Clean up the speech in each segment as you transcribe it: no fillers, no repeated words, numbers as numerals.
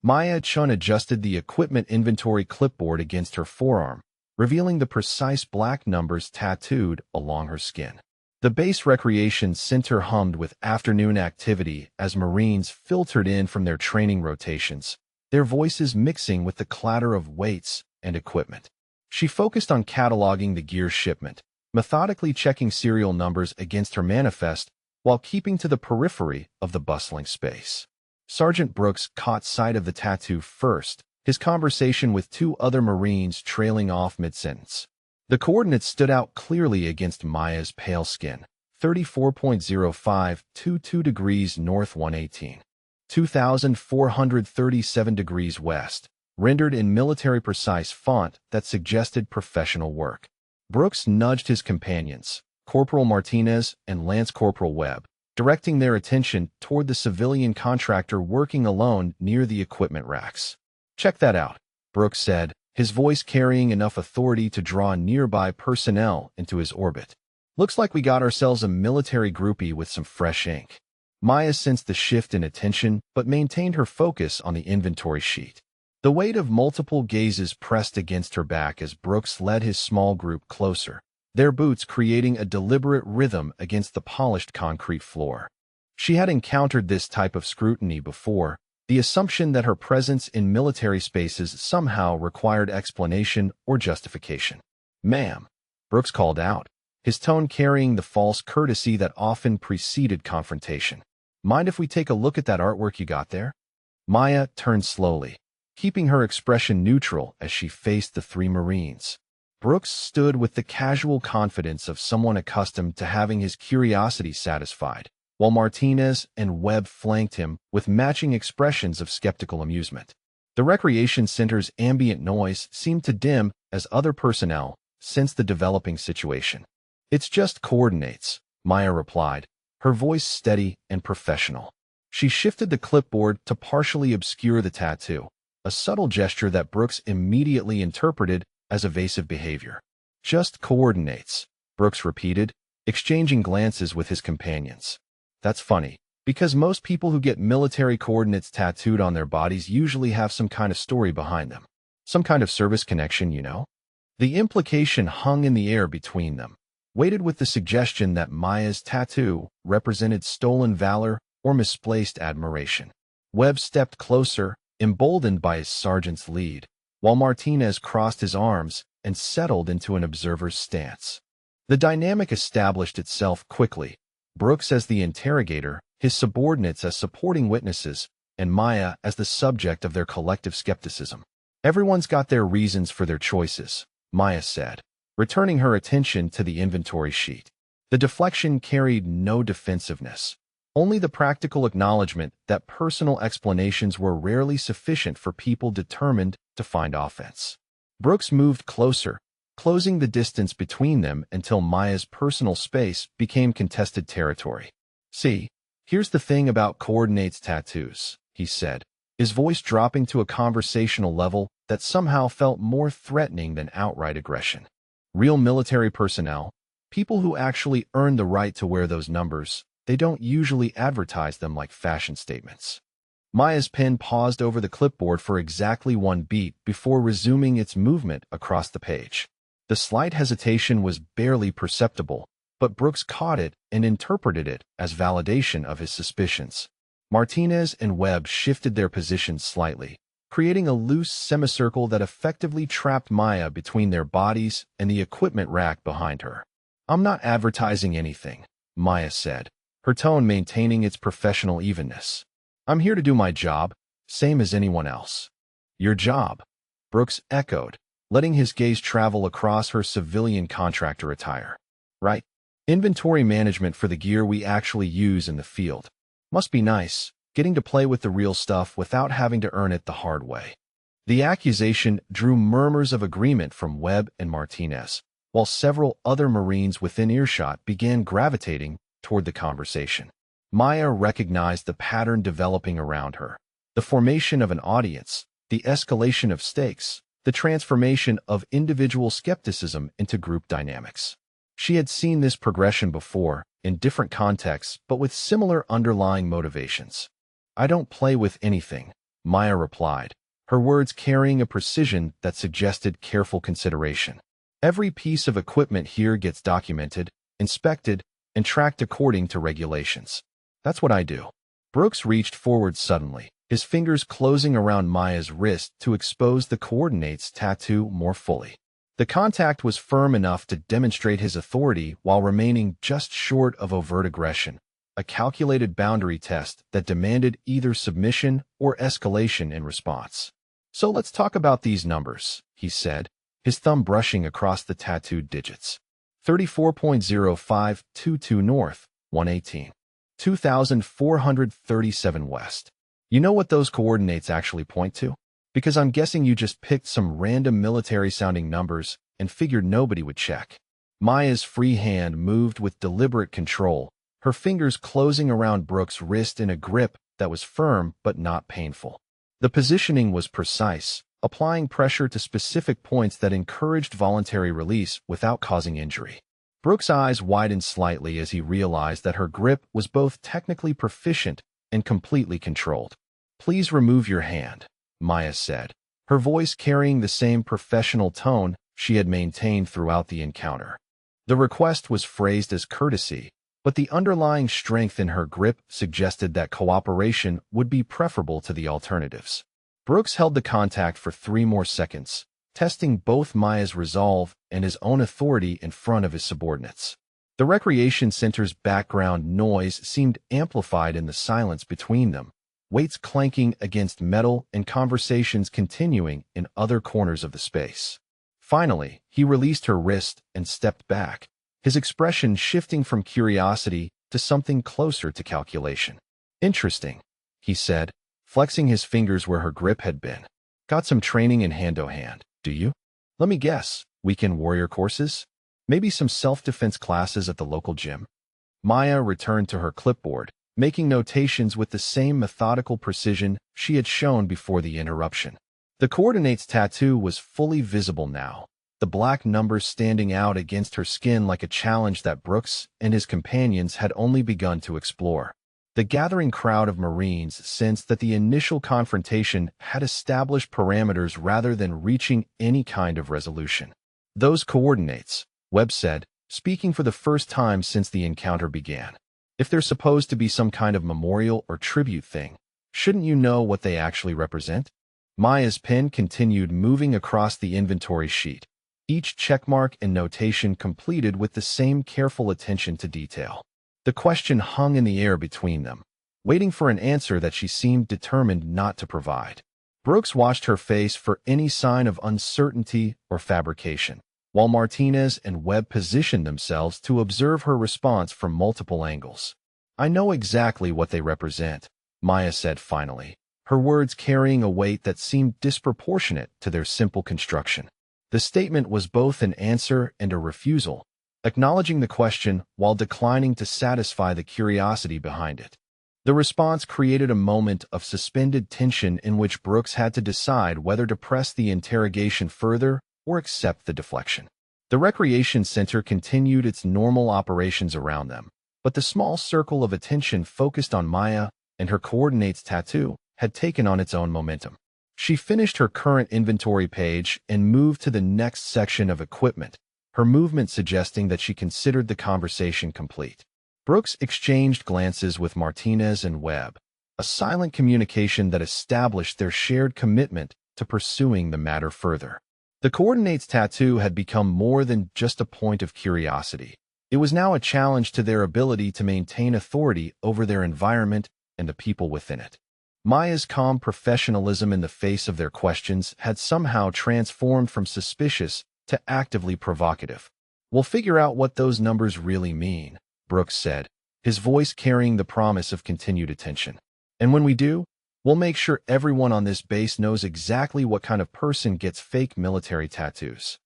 Maya Chun adjusted the equipment inventory clipboard against her forearm, revealing the precise black numbers tattooed along her skin. The base recreation center hummed with afternoon activity as Marines filtered in from their training rotations, their voices mixing with the clatter of weights and equipment. She focused on cataloging the gear shipment, methodically checking serial numbers against her manifest while keeping to the periphery of the bustling space. Sergeant Brooks caught sight of the tattoo first, his conversation with two other Marines trailing off mid-sentence. The coordinates stood out clearly against Maya's pale skin: 34.0522 degrees north 118, 2,437 degrees west, rendered in military-precise font that suggested professional work. Brooks nudged his companions, Corporal Martinez and Lance Corporal Webb, directing their attention toward the civilian contractor working alone near the equipment racks. "Check that out," Brooks said, his voice carrying enough authority to draw nearby personnel into his orbit. "Looks like we got ourselves a military groupie with some fresh ink." Maya sensed the shift in attention but maintained her focus on the inventory sheet. The weight of multiple gazes pressed against her back as Brooks led his small group closer, their boots creating a deliberate rhythm against the polished concrete floor. She had encountered this type of scrutiny before, the assumption that her presence in military spaces somehow required explanation or justification. "Ma'am," Brooks called out, his tone carrying the false courtesy that often preceded confrontation. "Mind if we take a look at that artwork you got there?" Maya turned slowly, keeping her expression neutral as she faced the three Marines. Brooks stood with the casual confidence of someone accustomed to having his curiosity satisfied, while Martinez and Webb flanked him with matching expressions of skeptical amusement. The recreation center's ambient noise seemed to dim as other personnel sensed the developing situation. "It's just coordinates," Maya replied, her voice steady and professional. She shifted the clipboard to partially obscure the tattoo, a subtle gesture that Brooks immediately interpreted as evasive behavior. "Just coordinates," Brooks repeated, exchanging glances with his companions. "That's funny, because most people who get military coordinates tattooed on their bodies usually have some kind of story behind them. Some kind of service connection, you know?" The implication hung in the air between them, weighted with the suggestion that Maya's tattoo represented stolen valor or misplaced admiration. Webb stepped closer, emboldened by his sergeant's lead, while Martinez crossed his arms and settled into an observer's stance. The dynamic established itself quickly, Brooks as the interrogator, his subordinates as supporting witnesses, and Maya as the subject of their collective skepticism. "Everyone's got their reasons for their choices," Maya said, returning her attention to the inventory sheet. The deflection carried no defensiveness, only the practical acknowledgement that personal explanations were rarely sufficient for people determined to find offense. Brooks moved closer, closing the distance between them until Maya's personal space became contested territory. "See, here's the thing about coordinates tattoos," he said, his voice dropping to a conversational level that somehow felt more threatening than outright aggression. "Real military personnel, people who actually earn the right to wear those numbers, they don't usually advertise them like fashion statements." Maya's pen paused over the clipboard for exactly one beat before resuming its movement across the page. The slight hesitation was barely perceptible, but Brooks caught it and interpreted it as validation of his suspicions. Martinez and Webb shifted their positions slightly, creating a loose semicircle that effectively trapped Maya between their bodies and the equipment rack behind her. "I'm not advertising anything," Maya said, her tone maintaining its professional evenness. "I'm here to do my job, same as anyone else." "Your job?" Brooks echoed, letting his gaze travel across her civilian contractor attire. "Right. Inventory management for the gear we actually use in the field. Must be nice, getting to play with the real stuff without having to earn it the hard way." The accusation drew murmurs of agreement from Webb and Martinez, while several other Marines within earshot began gravitating toward the conversation. Maya recognized the pattern developing around her, the formation of an audience, the escalation of stakes, the transformation of individual skepticism into group dynamics. She had seen this progression before, in different contexts but with similar underlying motivations. "I don't play with anything," Maya replied, her words carrying a precision that suggested careful consideration. Every piece of equipment here gets documented, inspected, and tracked according to regulations. That's what I do. Brooks reached forward suddenly, his fingers closing around Maya's wrist to expose the coordinates tattoo more fully. The contact was firm enough to demonstrate his authority while remaining just short of overt aggression, a calculated boundary test that demanded either submission or escalation in response. So let's talk about these numbers, he said, his thumb brushing across the tattooed digits. 34.0522 north, 118. 2437 west. You know what those coordinates actually point to? Because I'm guessing you just picked some random military-sounding numbers and figured nobody would check. Maya's free hand moved with deliberate control, her fingers closing around Brooks' wrist in a grip that was firm but not painful. The positioning was precise, applying pressure to specific points that encouraged voluntary release without causing injury. Brooks' eyes widened slightly as he realized that her grip was both technically proficient and completely controlled. "Please remove your hand," Maya said, her voice carrying the same professional tone she had maintained throughout the encounter. The request was phrased as courtesy, but the underlying strength in her grip suggested that cooperation would be preferable to the alternatives. Brooks held the contact for 3 more seconds, testing both Maya's resolve and his own authority in front of his subordinates. The recreation center's background noise seemed amplified in the silence between them, weights clanking against metal and conversations continuing in other corners of the space. Finally, he released her wrist and stepped back, his expression shifting from curiosity to something closer to calculation. "Interesting," he said, flexing his fingers where her grip had been. "Got some training in hand-to-hand, do you? Let me guess, weekend warrior courses? Maybe some self-defense classes at the local gym?" Maya returned to her clipboard, making notations with the same methodical precision she had shown before the interruption. The coordinates tattoo was fully visible now, the black numbers standing out against her skin like a challenge that Brooks and his companions had only begun to explore. The gathering crowd of Marines sensed that the initial confrontation had established parameters rather than reaching any kind of resolution. "Those coordinates," Webb said, speaking for the first time since the encounter began. "If they're supposed to be some kind of memorial or tribute thing, shouldn't you know what they actually represent?" Maya's pen continued moving across the inventory sheet, each checkmark and notation completed with the same careful attention to detail. The question hung in the air between them, waiting for an answer that she seemed determined not to provide. Brooks watched her face for any sign of uncertainty or fabrication, while Martinez and Webb positioned themselves to observe her response from multiple angles. "I know exactly what they represent," Maya said finally, her words carrying a weight that seemed disproportionate to their simple construction. The statement was both an answer and a refusal, acknowledging the question while declining to satisfy the curiosity behind it. The response created a moment of suspended tension in which Brooks had to decide whether to press the interrogation further or accept the deflection. The recreation center continued its normal operations around them, but the small circle of attention focused on Maya and her coordinates tattoo had taken on its own momentum. She finished her current inventory page and moved to the next section of equipment, her movement suggesting that she considered the conversation complete. Brooks exchanged glances with Martinez and Webb, a silent communication that established their shared commitment to pursuing the matter further. The coordinates tattoo had become more than just a point of curiosity. It was now a challenge to their ability to maintain authority over their environment and the people within it. Maya's calm professionalism in the face of their questions had somehow transformed from suspicious to actively provocative. "We'll figure out what those numbers really mean," Brooks said, his voice carrying the promise of continued attention. "And when we do, we'll make sure everyone on this base knows exactly what kind of person gets fake military tattoos."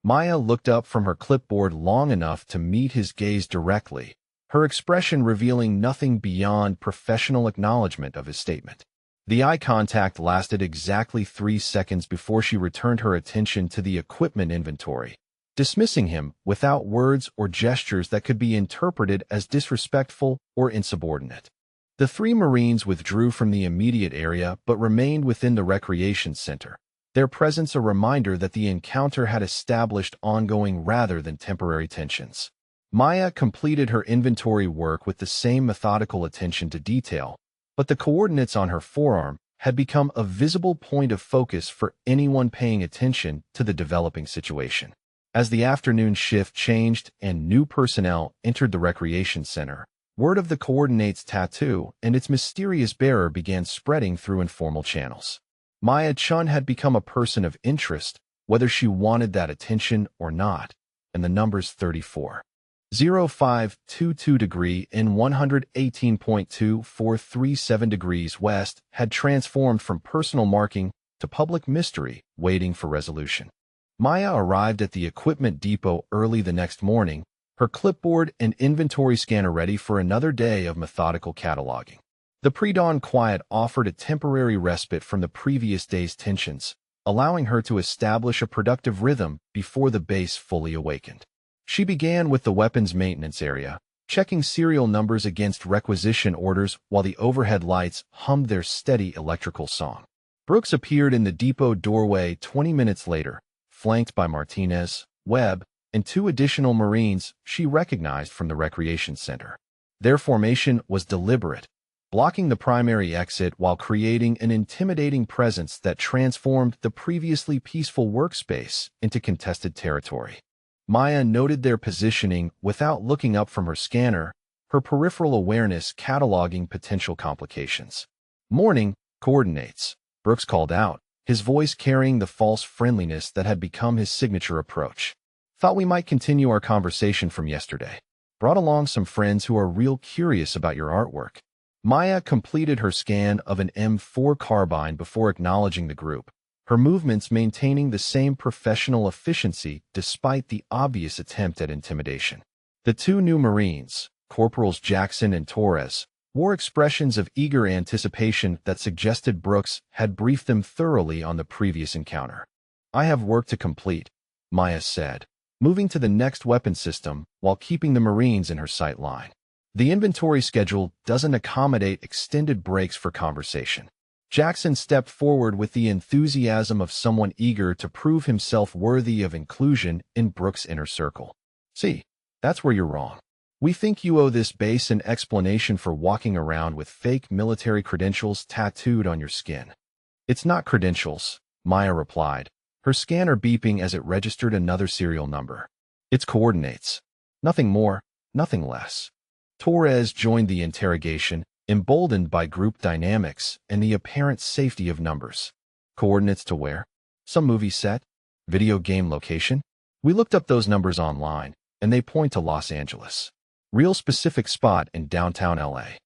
Maya looked up from her clipboard long enough to meet his gaze directly, her expression revealing nothing beyond professional acknowledgement of his statement. The eye contact lasted exactly 3 seconds before she returned her attention to the equipment inventory, dismissing him without words or gestures that could be interpreted as disrespectful or insubordinate. The three Marines withdrew from the immediate area but remained within the recreation center, their presence a reminder that the encounter had established ongoing rather than temporary tensions. Maya completed her inventory work with the same methodical attention to detail, but the coordinates on her forearm had become a visible point of focus for anyone paying attention to the developing situation. As the afternoon shift changed and new personnel entered the recreation center, word of the coordinates tattoo and its mysterious bearer began spreading through informal channels. Maya Chun had become a person of interest, whether she wanted that attention or not, and the numbers 34.0522 degree and 118.2437 degrees west had transformed from personal marking to public mystery waiting for resolution. Maya arrived at the equipment depot early the next morning, her clipboard and inventory scanner ready for another day of methodical cataloging. The pre-dawn quiet offered a temporary respite from the previous day's tensions, allowing her to establish a productive rhythm before the base fully awakened. She began with the weapons maintenance area, checking serial numbers against requisition orders while the overhead lights hummed their steady electrical song. Brooks appeared in the depot doorway 20 minutes later, flanked by Martinez, Webb, and two additional Marines she recognized from the recreation center. Their formation was deliberate, blocking the primary exit while creating an intimidating presence that transformed the previously peaceful workspace into contested territory. Maya noted their positioning without looking up from her scanner, her peripheral awareness cataloging potential complications. "Morning, coordinates," Brooks called out, his voice carrying the false friendliness that had become his signature approach. "Thought we might continue our conversation from yesterday. Brought along some friends who are real curious about your artwork." Maya completed her scan of an M4 carbine before acknowledging the group, her movements maintaining the same professional efficiency despite the obvious attempt at intimidation. The two new Marines, Corporals Jackson and Torres, wore expressions of eager anticipation that suggested Brooks had briefed them thoroughly on the previous encounter. "I have work to complete," Maya said, moving to the next weapon system while keeping the Marines in her sight line. The inventory schedule doesn't accommodate extended breaks for conversation. Jackson stepped forward with the enthusiasm of someone eager to prove himself worthy of inclusion in Brooks' inner circle. "See, that's where you're wrong. We think you owe this base an explanation for walking around with fake military credentials tattooed on your skin." "It's not credentials," Maya replied, her scanner beeping as it registered another serial number. "It's coordinates. Nothing more, nothing less." Torres joined the interrogation, emboldened by group dynamics and the apparent safety of numbers. "Coordinates to where? Some movie set? Video game location? We looked up those numbers online, and they point to Los Angeles. Real specific spot in downtown LA."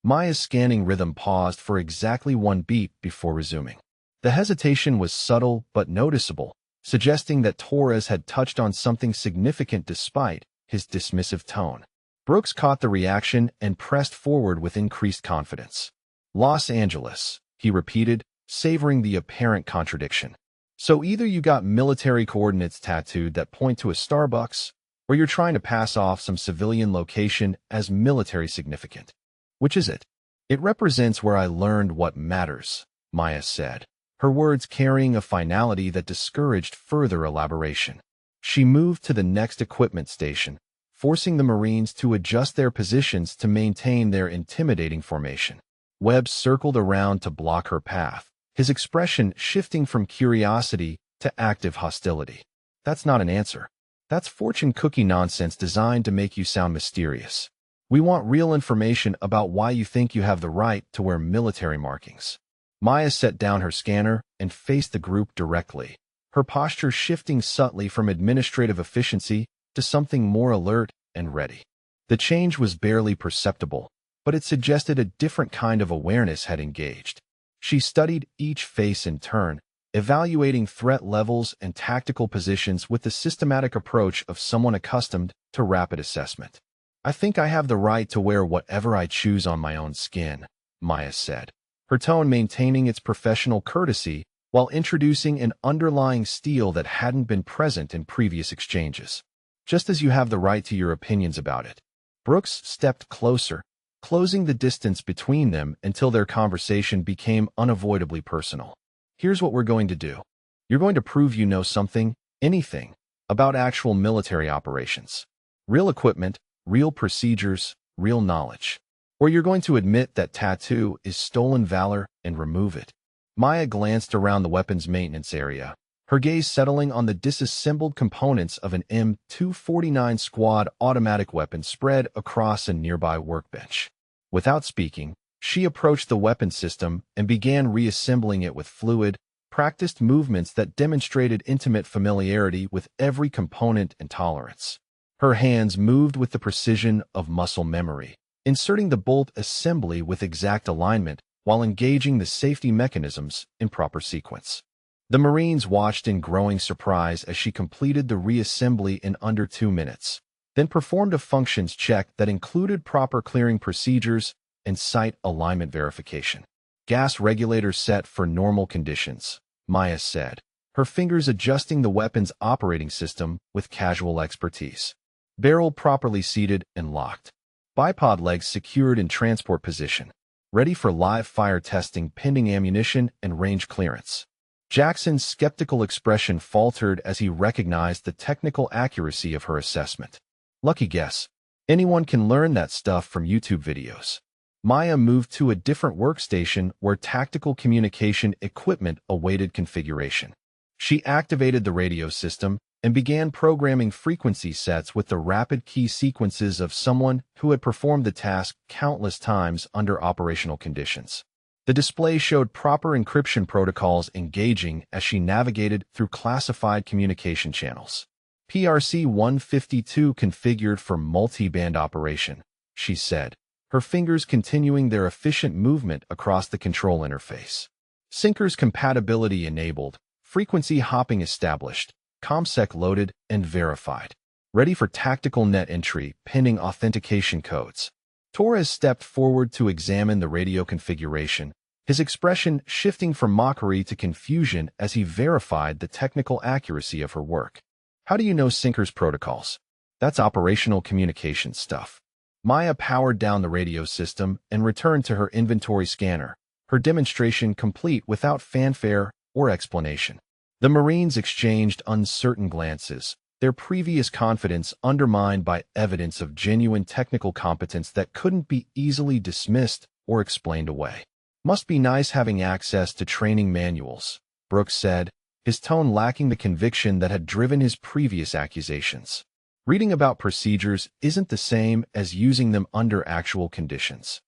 Maya's scanning rhythm paused for exactly one beat before resuming. The hesitation was subtle but noticeable, suggesting that Torres had touched on something significant despite his dismissive tone. Brooks caught the reaction and pressed forward with increased confidence. "Los Angeles," he repeated, savoring the apparent contradiction. "So either you got military coordinates tattooed that point to a Starbucks, or you're trying to pass off some civilian location as military significant. Which is it?" "It represents where I learned what matters," Maya said, her words carrying a finality that discouraged further elaboration. She moved to the next equipment station, forcing the Marines to adjust their positions to maintain their intimidating formation. Webb circled around to block her path, his expression shifting from curiosity to active hostility. "That's not an answer. That's fortune cookie nonsense designed to make you sound mysterious. We want real information about why you think you have the right to wear military markings." Maya set down her scanner and faced the group directly, her posture shifting subtly from administrative efficiency to something more alert and ready. The change was barely perceptible, but it suggested a different kind of awareness had engaged. She studied each face in turn, evaluating threat levels and tactical positions with the systematic approach of someone accustomed to rapid assessment. "I think I have the right to wear whatever I choose on my own skin," Maya said, her tone maintaining its professional courtesy while introducing an underlying steel that hadn't been present in previous exchanges. "Just as you have the right to your opinions about it." Brooks stepped closer, closing the distance between them until their conversation became unavoidably personal. Here's what we're going to do. You're going to prove you know something, anything, about actual military operations. Real equipment, real procedures, real knowledge. Or you're going to admit that tattoo is stolen valor and remove it. Maya glanced around the weapons maintenance area, her gaze settling on the disassembled components of an M249 squad automatic weapon spread across a nearby workbench. Without speaking, she approached the weapon system and began reassembling it with fluid, practiced movements that demonstrated intimate familiarity with every component and tolerance. Her hands moved with the precision of muscle memory, inserting the bolt assembly with exact alignment while engaging the safety mechanisms in proper sequence. The Marines watched in growing surprise as she completed the reassembly in under 2 minutes, then performed a functions check that included proper clearing procedures and sight alignment verification. Gas regulators set for normal conditions, Maya said, her fingers adjusting the weapon's operating system with casual expertise. Barrel properly seated and locked. Bipod legs secured in transport position, ready for live fire testing pending ammunition and range clearance. Jackson's skeptical expression faltered as he recognized the technical accuracy of her assessment. Lucky guess. Anyone can learn that stuff from YouTube videos. Maya moved to a different workstation where tactical communication equipment awaited configuration. She activated the radio system and began programming frequency sets with the rapid key sequences of someone who had performed the task countless times under operational conditions. The display showed proper encryption protocols engaging as she navigated through classified communication channels. PRC-152 configured for multi-band operation, she said, her fingers continuing their efficient movement across the control interface. Syncers compatibility enabled, frequency hopping established, ComSec loaded and verified. Ready for tactical net entry pending authentication codes. Torres stepped forward to examine the radio configuration, his expression shifting from mockery to confusion as he verified the technical accuracy of her work. How do you know Syncers protocols? That's operational communication stuff. Maya powered down the radio system and returned to her inventory scanner, her demonstration complete without fanfare or explanation. The Marines exchanged uncertain glances, their previous confidence undermined by evidence of genuine technical competence that couldn't be easily dismissed or explained away. Must be nice having access to training manuals, Brooks said, his tone lacking the conviction that had driven his previous accusations. Reading about procedures isn't the same as using them under actual conditions.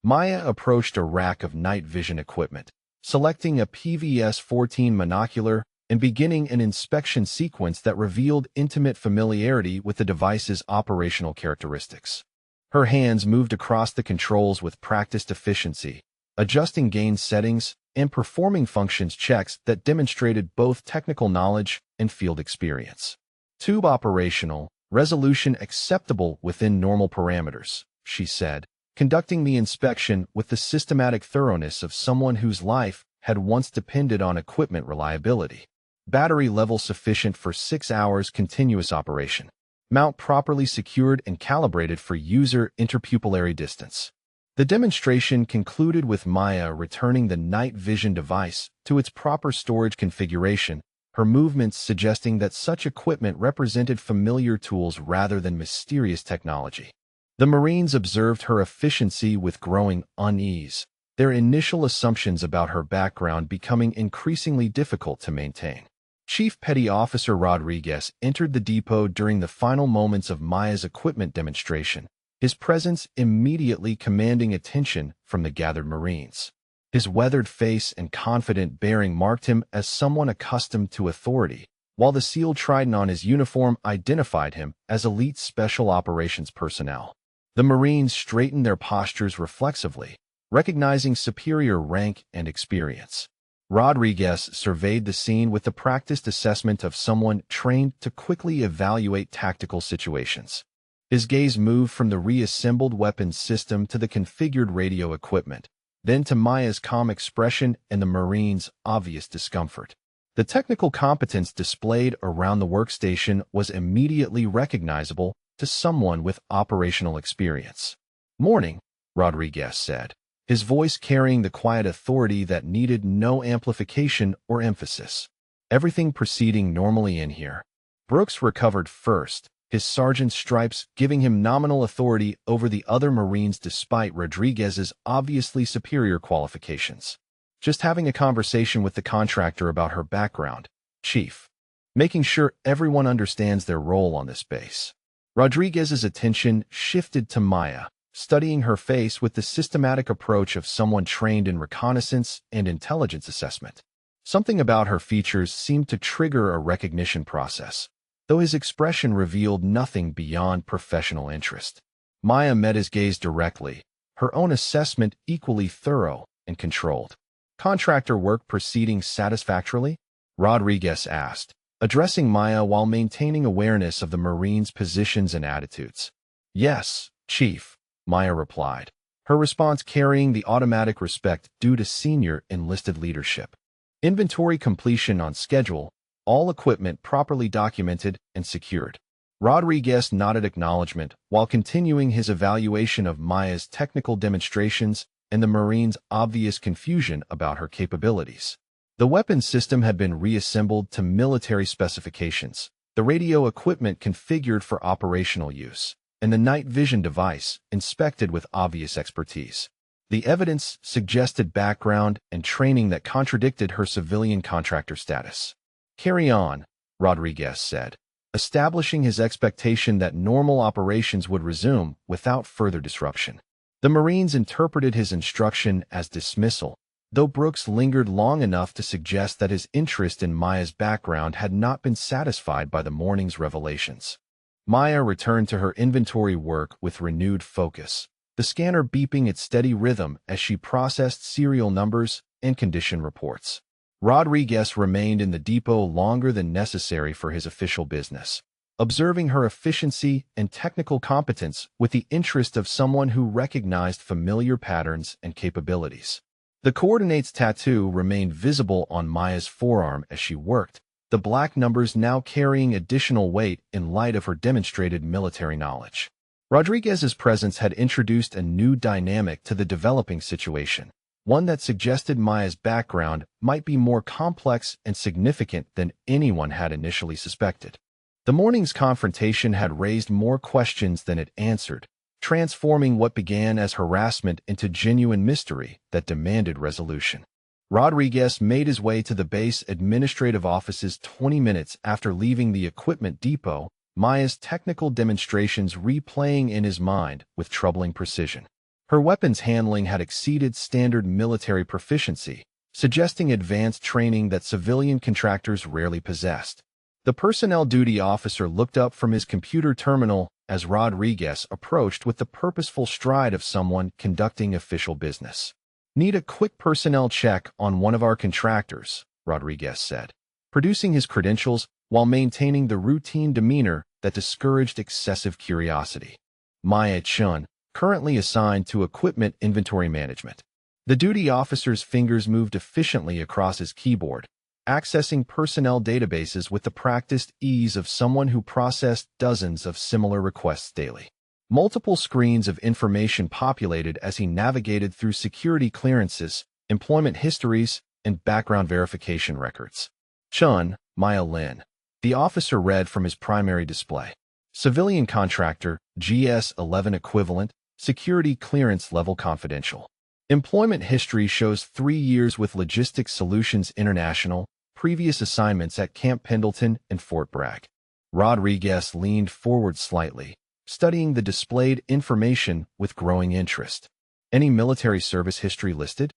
Maya approached a rack of night vision equipment, selecting a PVS-14 monocular and beginning an inspection sequence that revealed intimate familiarity with the device's operational characteristics. Her hands moved across the controls with practiced efficiency, adjusting gain settings and performing functions checks that demonstrated both technical knowledge and field experience. Tube operational, resolution acceptable within normal parameters, she said, conducting the inspection with the systematic thoroughness of someone whose life had once depended on equipment reliability. Battery level sufficient for 6 hours continuous operation. Mount properly secured and calibrated for user interpupillary distance. The demonstration concluded with Maya returning the night vision device to its proper storage configuration, her movements suggesting that such equipment represented familiar tools rather than mysterious technology. The Marines observed her efficiency with growing unease, their initial assumptions about her background becoming increasingly difficult to maintain. Chief Petty Officer Rodriguez entered the depot during the final moments of Maya's equipment demonstration, his presence immediately commanding attention from the gathered Marines. His weathered face and confident bearing marked him as someone accustomed to authority, while the sealed trident on his uniform identified him as elite special operations personnel. The Marines straightened their postures reflexively, recognizing superior rank and experience. Rodriguez surveyed the scene with the practiced assessment of someone trained to quickly evaluate tactical situations. His gaze moved from the reassembled weapons system to the configured radio equipment, then to Maya's calm expression and the Marines' obvious discomfort. The technical competence displayed around the workstation was immediately recognizable to someone with operational experience. Morning, Rodriguez said, his voice carrying the quiet authority that needed no amplification or emphasis. Everything proceeding normally in here. Brooks recovered first, his sergeant's stripes giving him nominal authority over the other Marines despite Rodriguez's obviously superior qualifications. Just having a conversation with the contractor about her background, Chief. Making sure everyone understands their role on this base. Rodriguez's attention shifted to Maya, studying her face with the systematic approach of someone trained in reconnaissance and intelligence assessment. Something about her features seemed to trigger a recognition process, though his expression revealed nothing beyond professional interest. Maya met his gaze directly, her own assessment equally thorough and controlled. Contractor work proceeding satisfactorily? Rodriguez asked, addressing Maya while maintaining awareness of the Marines' positions and attitudes. Yes, Chief, Maya replied, her response carrying the automatic respect due to senior enlisted leadership. Inventory completion on schedule, all equipment properly documented and secured. Rodriguez nodded acknowledgement while continuing his evaluation of Maya's technical demonstrations and the Marines' obvious confusion about her capabilities. The weapon system had been reassembled to military specifications, the radio equipment configured for operational use, and the night vision device inspected with obvious expertise. The evidence suggested background and training that contradicted her civilian contractor status. Carry on, Rodriguez said, establishing his expectation that normal operations would resume without further disruption. The Marines interpreted his instruction as dismissal, though Brooks lingered long enough to suggest that his interest in Maya's background had not been satisfied by the morning's revelations. Maya returned to her inventory work with renewed focus, the scanner beeping its steady rhythm as she processed serial numbers and condition reports. Rodriguez remained in the depot longer than necessary for his official business, observing her efficiency and technical competence with the interest of someone who recognized familiar patterns and capabilities. The coordinates tattoo remained visible on Maya's forearm as she worked, the black numbers now carrying additional weight in light of her demonstrated military knowledge. Rodriguez's presence had introduced a new dynamic to the developing situation, one that suggested Maya's background might be more complex and significant than anyone had initially suspected. The morning's confrontation had raised more questions than it answered, transforming what began as harassment into genuine mystery that demanded resolution. Rodriguez made his way to the base administrative offices 20 minutes after leaving the equipment depot, Maya's technical demonstrations replaying in his mind with troubling precision. Her weapons handling had exceeded standard military proficiency, suggesting advanced training that civilian contractors rarely possessed. The personnel duty officer looked up from his computer terminal as Rodriguez approached with the purposeful stride of someone conducting official business. "Need a quick personnel check on one of our contractors," Rodriguez said, producing his credentials while maintaining the routine demeanor that discouraged excessive curiosity. Maya Chun, currently assigned to equipment inventory management. The duty officer's fingers moved efficiently across his keyboard, accessing personnel databases with the practiced ease of someone who processed dozens of similar requests daily. Multiple screens of information populated as he navigated through security clearances, employment histories, and background verification records. Chun, Maya Lin. The officer read from his primary display. Civilian contractor, GS-11 equivalent, security clearance level confidential. Employment history shows 3 years with Logistics Solutions International, previous assignments at Camp Pendleton and Fort Bragg. Rodriguez leaned forward slightly, studying the displayed information with growing interest. Any military service history listed?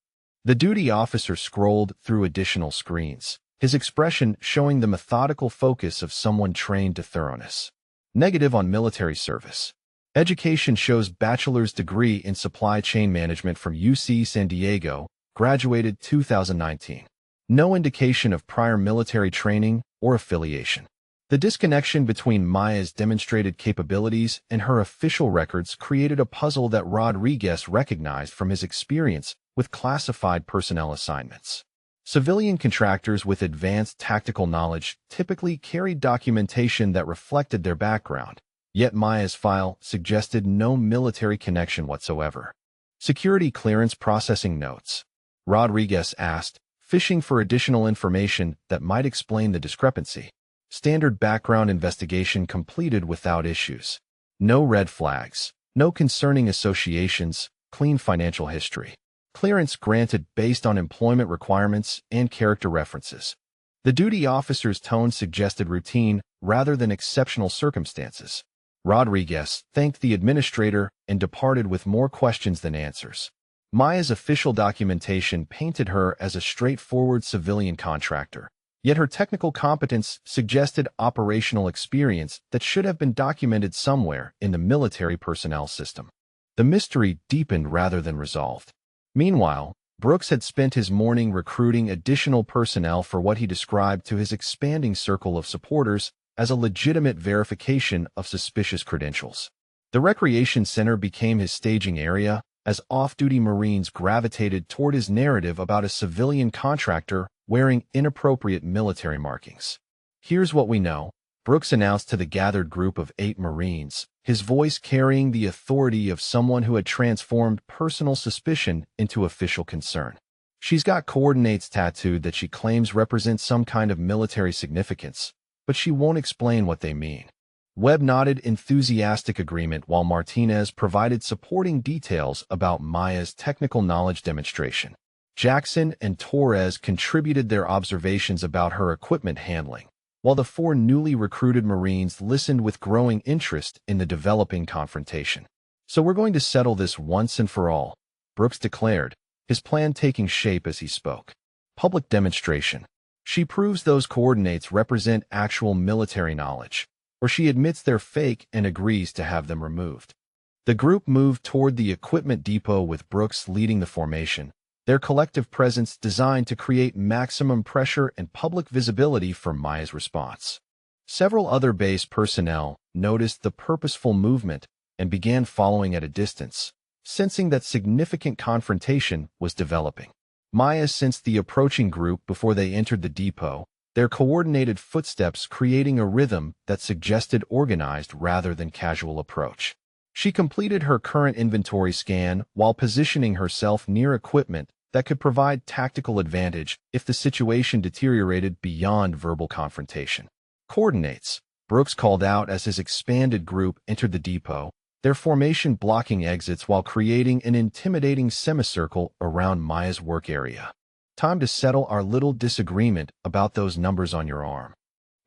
The duty officer scrolled through additional screens, his expression showing the methodical focus of someone trained to thoroughness. Negative on military service. Education shows bachelor's degree in supply chain management from UC San Diego, graduated 2019. No indication of prior military training or affiliation. The disconnection between Maya's demonstrated capabilities and her official records created a puzzle that Rodriguez recognized from his experience with classified personnel assignments. Civilian contractors with advanced tactical knowledge typically carried documentation that reflected their background, yet Maya's file suggested no military connection whatsoever. Security clearance processing notes. Rodriguez asked, fishing for additional information that might explain the discrepancy. Standard background investigation completed without issues. No red flags. No concerning associations. Clean financial history. Clearance granted based on employment requirements and character references. The duty officer's tone suggested routine rather than exceptional circumstances. Rodriguez thanked the administrator and departed with more questions than answers. Maya's official documentation painted her as a straightforward civilian contractor, yet her technical competence suggested operational experience that should have been documented somewhere in the military personnel system. The mystery deepened rather than resolved. Meanwhile, Brooks had spent his morning recruiting additional personnel for what he described to his expanding circle of supporters as a legitimate verification of suspicious credentials. The recreation center became his staging area as off-duty Marines gravitated toward his narrative about a civilian contractor wearing inappropriate military markings. "Here's what we know," Brooks announced to the gathered group of 8 Marines, his voice carrying the authority of someone who had transformed personal suspicion into official concern. "She's got coordinates tattooed that she claims represent some kind of military significance, but she won't explain what they mean." Webb nodded enthusiastic agreement while Martinez provided supporting details about Maya's technical knowledge demonstration. Jackson and Torres contributed their observations about her equipment handling, while the 4 newly recruited Marines listened with growing interest in the developing confrontation. "So we're going to settle this once and for all," Brooks declared, his plan taking shape as he spoke. "Public demonstration. She proves those coordinates represent actual military knowledge, or she admits they're fake and agrees to have them removed." The group moved toward the equipment depot with Brooks leading the formation, their collective presence designed to create maximum pressure and public visibility for Maya's response. Several other base personnel noticed the purposeful movement and began following at a distance, sensing that significant confrontation was developing. Maya sensed the approaching group before they entered the depot, their coordinated footsteps creating a rhythm that suggested organized rather than casual approach. She completed her current inventory scan while positioning herself near equipment that could provide tactical advantage if the situation deteriorated beyond verbal confrontation. "Coordinates," Brooks called out as his expanded group entered the depot, their formation blocking exits while creating an intimidating semicircle around Maya's work area. "Time to settle our little disagreement about those numbers on your arm."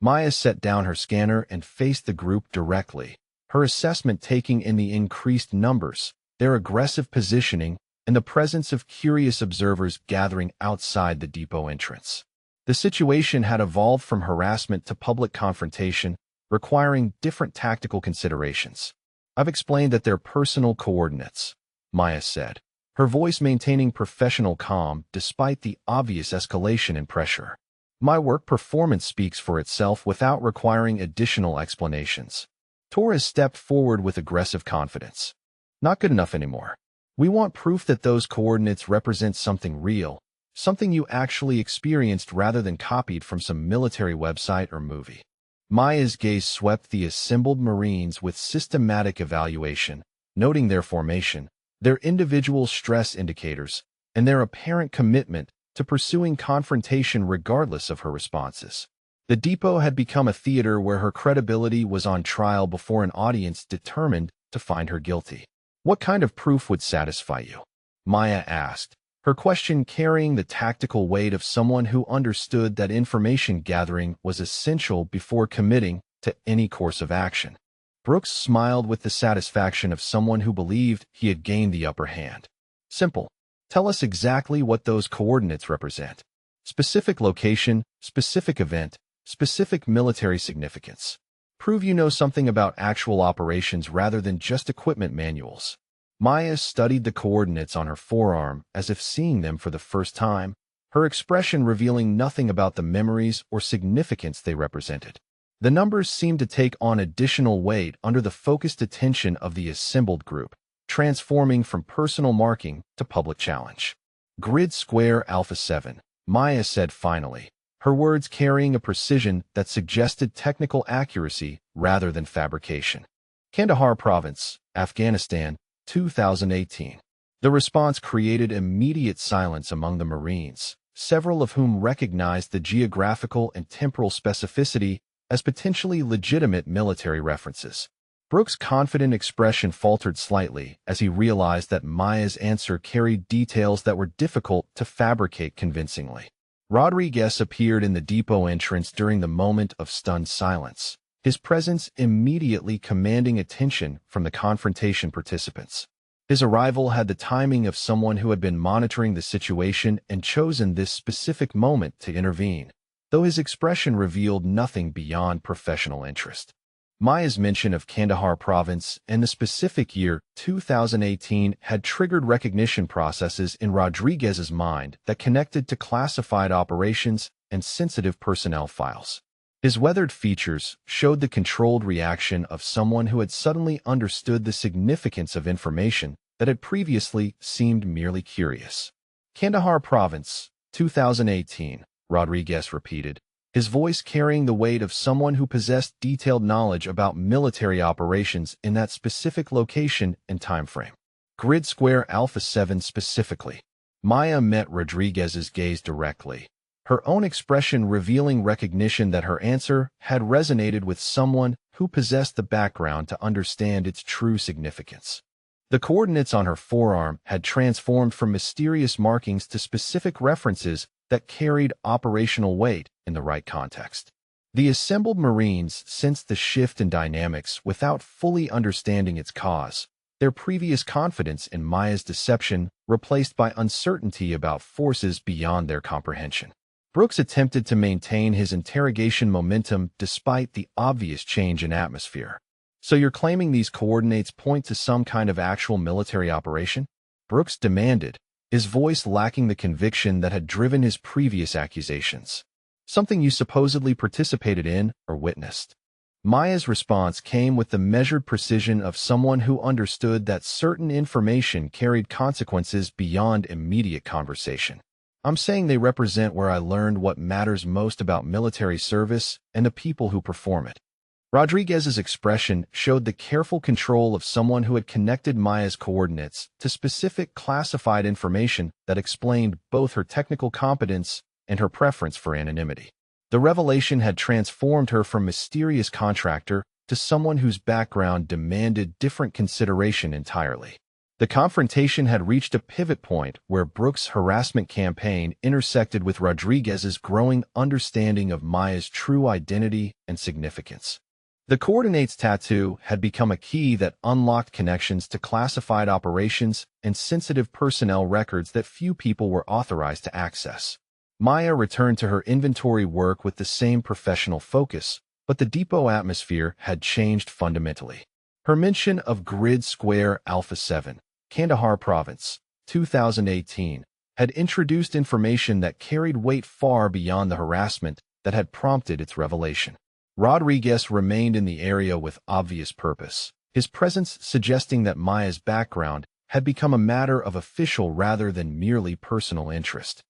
Maya set down her scanner and faced the group directly, her assessment taking in the increased numbers, their aggressive positioning, and the presence of curious observers gathering outside the depot entrance. The situation had evolved from harassment to public confrontation, requiring different tactical considerations. "I've explained that they're personal coordinates," Maya said, her voice maintaining professional calm despite the obvious escalation in pressure. "My work performance speaks for itself without requiring additional explanations." Torres stepped forward with aggressive confidence. "Not good enough anymore. We want proof that those coordinates represent something real, something you actually experienced rather than copied from some military website or movie." Maya's gaze swept the assembled Marines with systematic evaluation, noting their formation, their individual stress indicators, and their apparent commitment to pursuing confrontation regardless of her responses. The depot had become a theater where her credibility was on trial before an audience determined to find her guilty. "What kind of proof would satisfy you?" Maya asked, her question carrying the tactical weight of someone who understood that information gathering was essential before committing to any course of action. Brooks smiled with the satisfaction of someone who believed he had gained the upper hand. "Simple. Tell us exactly what those coordinates represent. Specific location, specific event, specific military significance. Prove you know something about actual operations rather than just equipment manuals." Maya studied the coordinates on her forearm as if seeing them for the first time, her expression revealing nothing about the memories or significance they represented. The numbers seemed to take on additional weight under the focused attention of the assembled group, transforming from personal marking to public challenge. "Grid Square Alpha 7, Maya said finally, her words carrying a precision that suggested technical accuracy rather than fabrication. "Kandahar Province, Afghanistan, 2018. The response created immediate silence among the Marines, several of whom recognized the geographical and temporal specificity as potentially legitimate military references. Brooks' confident expression faltered slightly as he realized that Maya's answer carried details that were difficult to fabricate convincingly. Rodriguez appeared in the depot entrance during the moment of stunned silence, his presence immediately commanding attention from the confrontation participants. His arrival had the timing of someone who had been monitoring the situation and chosen this specific moment to intervene, though his expression revealed nothing beyond professional interest. Maya's mention of Kandahar province and the specific year 2018 had triggered recognition processes in Rodriguez's mind that connected to classified operations and sensitive personnel files. His weathered features showed the controlled reaction of someone who had suddenly understood the significance of information that had previously seemed merely curious. Kandahar province, 2018, Rodriguez repeated, his voice carrying the weight of someone who possessed detailed knowledge about military operations in that specific location and time frame. Grid Square Alpha 7 specifically. Maya met Rodriguez's gaze directly, her own expression revealing recognition that her answer had resonated with someone who possessed the background to understand its true significance. The coordinates on her forearm had transformed from mysterious markings to specific references that carried operational weight in the right context. The assembled Marines sensed the shift in dynamics without fully understanding its cause, their previous confidence in Maya's deception replaced by uncertainty about forces beyond their comprehension. Brooks attempted to maintain his interrogation momentum despite the obvious change in atmosphere. "So you're claiming these coordinates point to some kind of actual military operation?" Brooks demanded, his voice lacking the conviction that had driven his previous accusations. "Something you supposedly participated in or witnessed." Maya's response came with the measured precision of someone who understood that certain information carried consequences beyond immediate conversation. "I'm saying they represent where I learned what matters most about military service and the people who perform it." Rodriguez's expression showed the careful control of someone who had connected Maya's coordinates to specific classified information that explained both her technical competence and her preference for anonymity. The revelation had transformed her from mysterious contractor to someone whose background demanded different consideration entirely. The confrontation had reached a pivot point where Brooks' harassment campaign intersected with Rodriguez's growing understanding of Maya's true identity and significance. The coordinates tattoo had become a key that unlocked connections to classified operations and sensitive personnel records that few people were authorized to access. Maya returned to her inventory work with the same professional focus, but the depot atmosphere had changed fundamentally. Her mention of Grid Square Alpha 7, Kandahar Province, 2018, had introduced information that carried weight far beyond the harassment that had prompted its revelation. Rodriguez remained in the area with obvious purpose, his presence suggesting that Maya's background had become a matter of official rather than merely personal interest.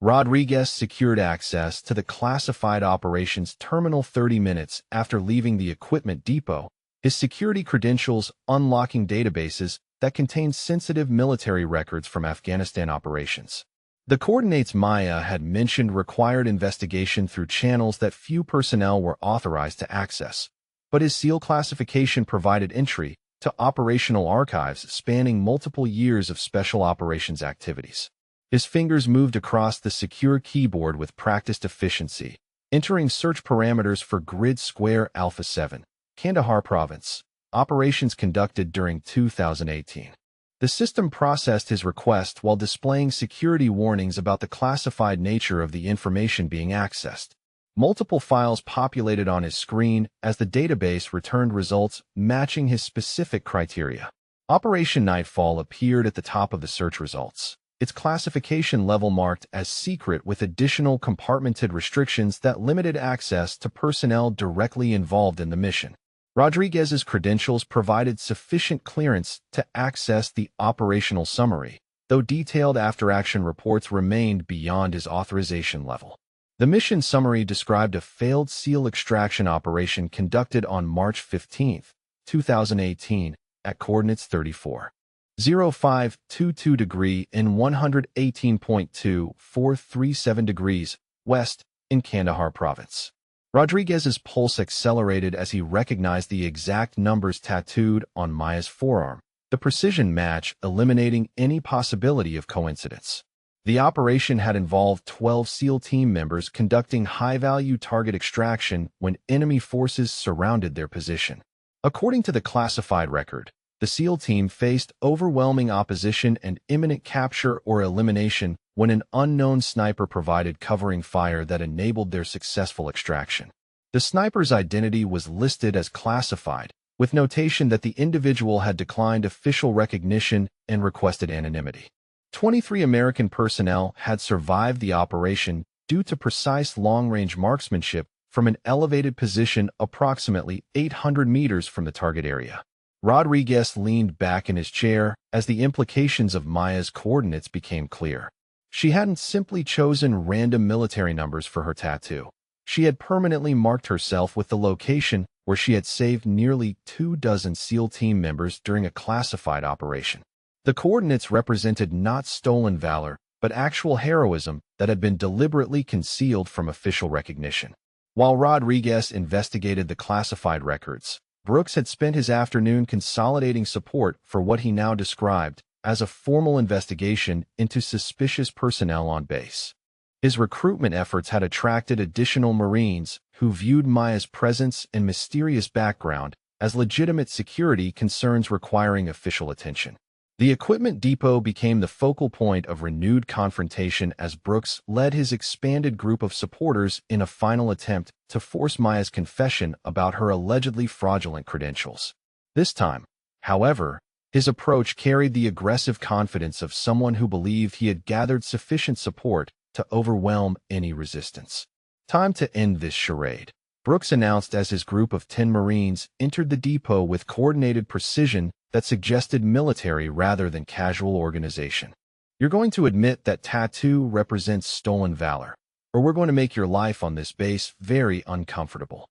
Rodriguez secured access to the classified operations terminal 30 minutes after leaving the equipment depot, his security credentials unlocking databases that contained sensitive military records from Afghanistan operations. The coordinates Maya had mentioned required investigation through channels that few personnel were authorized to access, but his SEAL classification provided entry to operational archives spanning multiple years of special operations activities. His fingers moved across the secure keyboard with practiced efficiency, entering search parameters for Grid Square Alpha 7, Kandahar Province, operations conducted during 2018. The system processed his request while displaying security warnings about the classified nature of the information being accessed. Multiple files populated on his screen as the database returned results matching his specific criteria. Operation Nightfall appeared at the top of the search results, its classification level marked as secret with additional compartmented restrictions that limited access to personnel directly involved in the mission. Rodriguez's credentials provided sufficient clearance to access the operational summary, though detailed after-action reports remained beyond his authorization level. The mission summary described a failed SEAL extraction operation conducted on March 15, 2018, at coordinates 34. 0522 degree and 118.2437 degrees west in Kandahar province. Rodriguez's pulse accelerated as he recognized the exact numbers tattooed on Maya's forearm, the precision match eliminating any possibility of coincidence. The operation had involved 12 SEAL team members conducting high-value target extraction when enemy forces surrounded their position. According to the classified record, the SEAL team faced overwhelming opposition and imminent capture or elimination when an unknown sniper provided covering fire that enabled their successful extraction. The sniper's identity was listed as classified, with notation that the individual had declined official recognition and requested anonymity. 23 American personnel had survived the operation due to precise long-range marksmanship from an elevated position approximately 800 meters from the target area. Rodriguez leaned back in his chair as the implications of Maya's coordinates became clear. She hadn't simply chosen random military numbers for her tattoo. She had permanently marked herself with the location where she had saved nearly 24 SEAL team members during a classified operation. The coordinates represented not stolen valor, but actual heroism that had been deliberately concealed from official recognition. While Rodriguez investigated the classified records, Brooks had spent his afternoon consolidating support for what he now described as a formal investigation into suspicious personnel on base. His recruitment efforts had attracted additional Marines who viewed Maya's presence and mysterious background as legitimate security concerns requiring official attention. The equipment depot became the focal point of renewed confrontation as Brooks led his expanded group of supporters in a final attempt to force Maya's confession about her allegedly fraudulent credentials. This time, however, his approach carried the aggressive confidence of someone who believed he had gathered sufficient support to overwhelm any resistance. Time to end this charade, Brooks announced as his group of 10 Marines entered the depot with coordinated precision that suggested military rather than casual organization. You're going to admit that tattoo represents stolen valor, or we're going to make your life on this base very uncomfortable.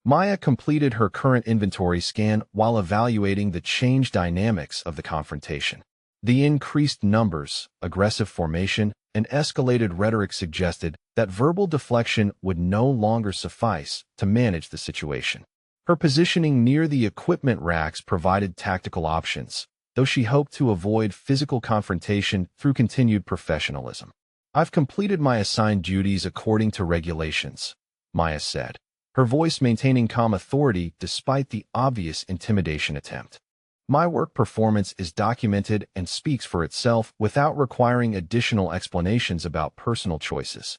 Maya completed her current inventory scan while evaluating the changed dynamics of the confrontation. The increased numbers, aggressive formation, and escalated rhetoric suggested that verbal deflection would no longer suffice to manage the situation. Her positioning near the equipment racks provided tactical options, though she hoped to avoid physical confrontation through continued professionalism. "I've completed my assigned duties according to regulations," Maya said, her voice maintaining calm authority despite the obvious intimidation attempt. "My work performance is documented and speaks for itself without requiring additional explanations about personal choices."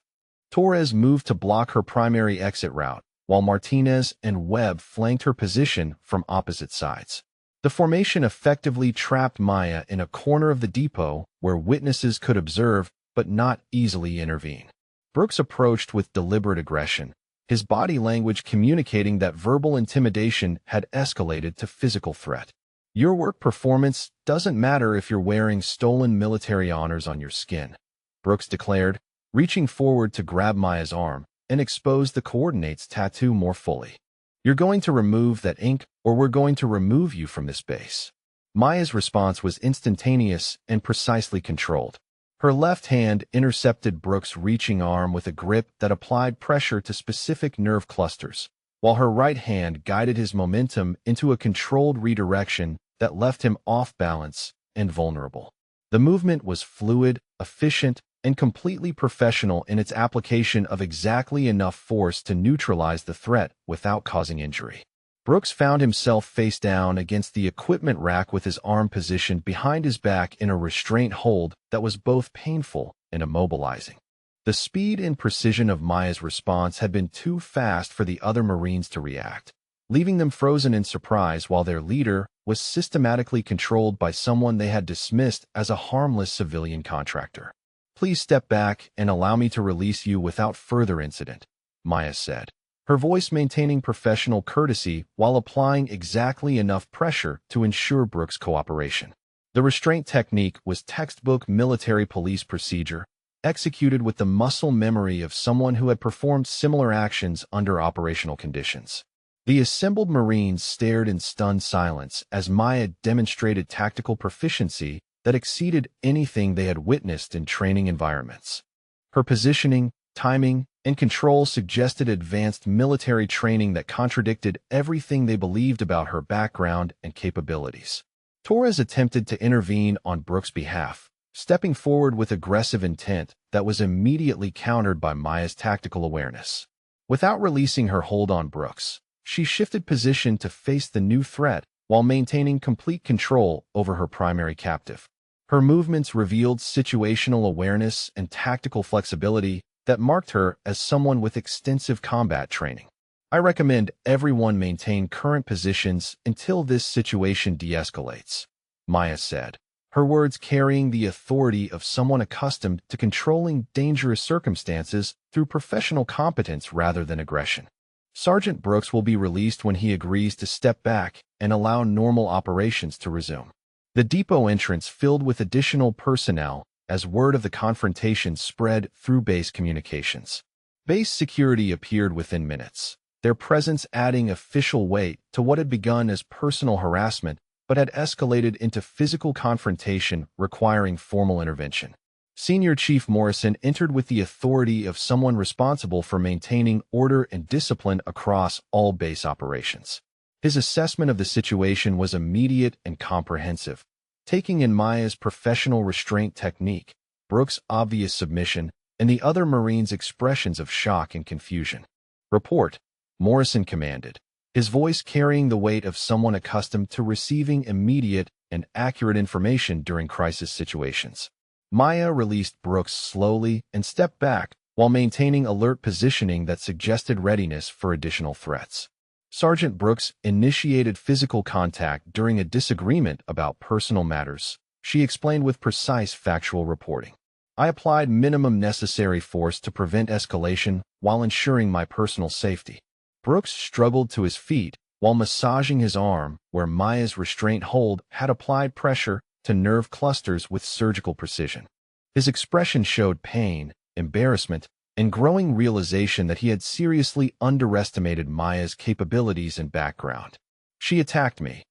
Torres moved to block her primary exit route, while Martinez and Webb flanked her position from opposite sides. The formation effectively trapped Maya in a corner of the depot where witnesses could observe but not easily intervene. Brooks approached with deliberate aggression, his body language communicating that verbal intimidation had escalated to physical threat. "Your work performance doesn't matter if you're wearing stolen military honors on your skin," Brooks declared, reaching forward to grab Maya's arm and expose the coordinates tattoo more fully. "You're going to remove that ink or we're going to remove you from this base." Maya's response was instantaneous and precisely controlled. Her left hand intercepted Brooks' reaching arm with a grip that applied pressure to specific nerve clusters, while her right hand guided his momentum into a controlled redirection that left him off balance and vulnerable. The movement was fluid, efficient, and completely professional in its application of exactly enough force to neutralize the threat without causing injury. Brooks found himself face down against the equipment rack with his arm positioned behind his back in a restraint hold that was both painful and immobilizing. The speed and precision of Maya's response had been too fast for the other Marines to react, leaving them frozen in surprise while their leader was systematically controlled by someone they had dismissed as a harmless civilian contractor. "Please step back and allow me to release you without further incident," Maya said, her voice maintaining professional courtesy while applying exactly enough pressure to ensure Brooks' cooperation. The restraint technique was textbook military police procedure, executed with the muscle memory of someone who had performed similar actions under operational conditions. The assembled Marines stared in stunned silence as Maya demonstrated tactical proficiency that exceeded anything they had witnessed in training environments. Her positioning, timing, and control suggested advanced military training that contradicted everything they believed about her background and capabilities. Torres attempted to intervene on Brooks' behalf, stepping forward with aggressive intent that was immediately countered by Maya's tactical awareness. Without releasing her hold on Brooks, she shifted position to face the new threat while maintaining complete control over her primary captive. Her movements revealed situational awareness and tactical flexibility that marked her as someone with extensive combat training. I recommend everyone maintain current positions until this situation de-escalates, Maya said, her words carrying the authority of someone accustomed to controlling dangerous circumstances through professional competence rather than aggression. Sergeant Brooks will be released when he agrees to step back and allow normal operations to resume. The depot entrance filled with additional personnel as word of the confrontation spread through base communications. Base security appeared within minutes, their presence adding official weight to what had begun as personal harassment but had escalated into physical confrontation requiring formal intervention. Senior Chief Morrison entered with the authority of someone responsible for maintaining order and discipline across all base operations. His assessment of the situation was immediate and comprehensive, taking in Maya's professional restraint technique, Brooks' obvious submission, and the other Marines' expressions of shock and confusion. "Report," Morrison commanded, his voice carrying the weight of someone accustomed to receiving immediate and accurate information during crisis situations. Maya released Brooks slowly and stepped back while maintaining alert positioning that suggested readiness for additional threats. Sergeant Brooks initiated physical contact during a disagreement about personal matters, she explained with precise factual reporting. I applied minimum necessary force to prevent escalation while ensuring my personal safety. Brooks struggled to his feet while massaging his arm where Maya's restraint hold had applied pressure to nerve clusters with surgical precision. His expression showed pain, embarrassment, and growing realization that he had seriously underestimated Maya's capabilities and background. "She attacked me,"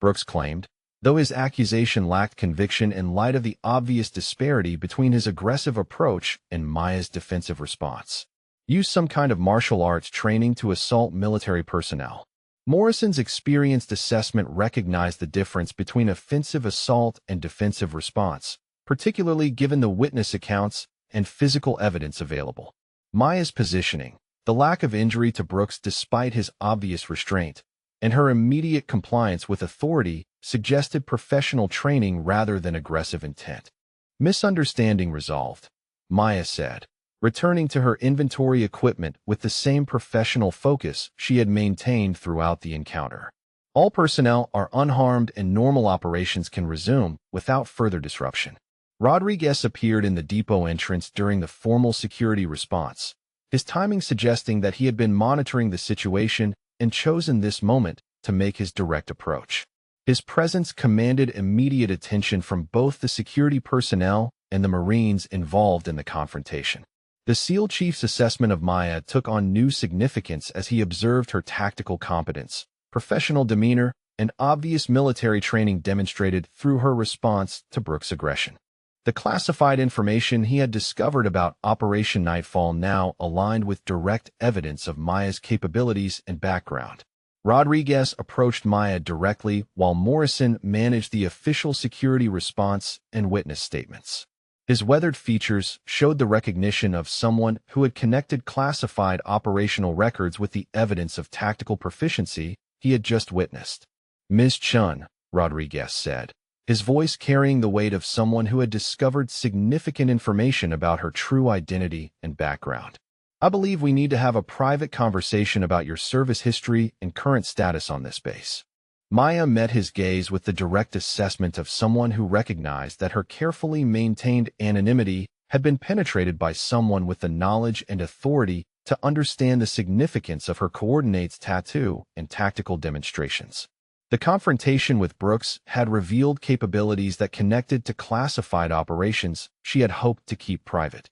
Brooks claimed, though his accusation lacked conviction in light of the obvious disparity between his aggressive approach and Maya's defensive response. "Use some kind of martial arts training to assault military personnel." Morrison's experienced assessment recognized the difference between offensive assault and defensive response, particularly given the witness accounts and physical evidence available. Maya's positioning, the lack of injury to Brooks despite his obvious restraint, and her immediate compliance with authority suggested professional training rather than aggressive intent. "Misunderstanding resolved," Maya said, returning to her inventory equipment with the same professional focus she had maintained throughout the encounter. "All personnel are unharmed and normal operations can resume without further disruption." Rodriguez appeared in the depot entrance during the formal security response, his timing suggesting that he had been monitoring the situation and chosen this moment to make his direct approach. His presence commanded immediate attention from both the security personnel and the Marines involved in the confrontation. The SEAL Chief's assessment of Maya took on new significance as he observed her tactical competence, professional demeanor, and obvious military training demonstrated through her response to Brooks' aggression. The classified information he had discovered about Operation Nightfall now aligned with direct evidence of Maya's capabilities and background. Rodriguez approached Maya directly while Morrison managed the official security response and witness statements. His weathered features showed the recognition of someone who had connected classified operational records with the evidence of tactical proficiency he had just witnessed. "Ms. Chun," Rodriguez said, his voice carrying the weight of someone who had discovered significant information about her true identity and background. "I believe we need to have a private conversation about your service history and current status on this base." Maya met his gaze with the direct assessment of someone who recognized that her carefully maintained anonymity had been penetrated by someone with the knowledge and authority to understand the significance of her coordinates tattoo and tactical demonstrations. The confrontation with Brooks had revealed capabilities that connected to classified operations she had hoped to keep private.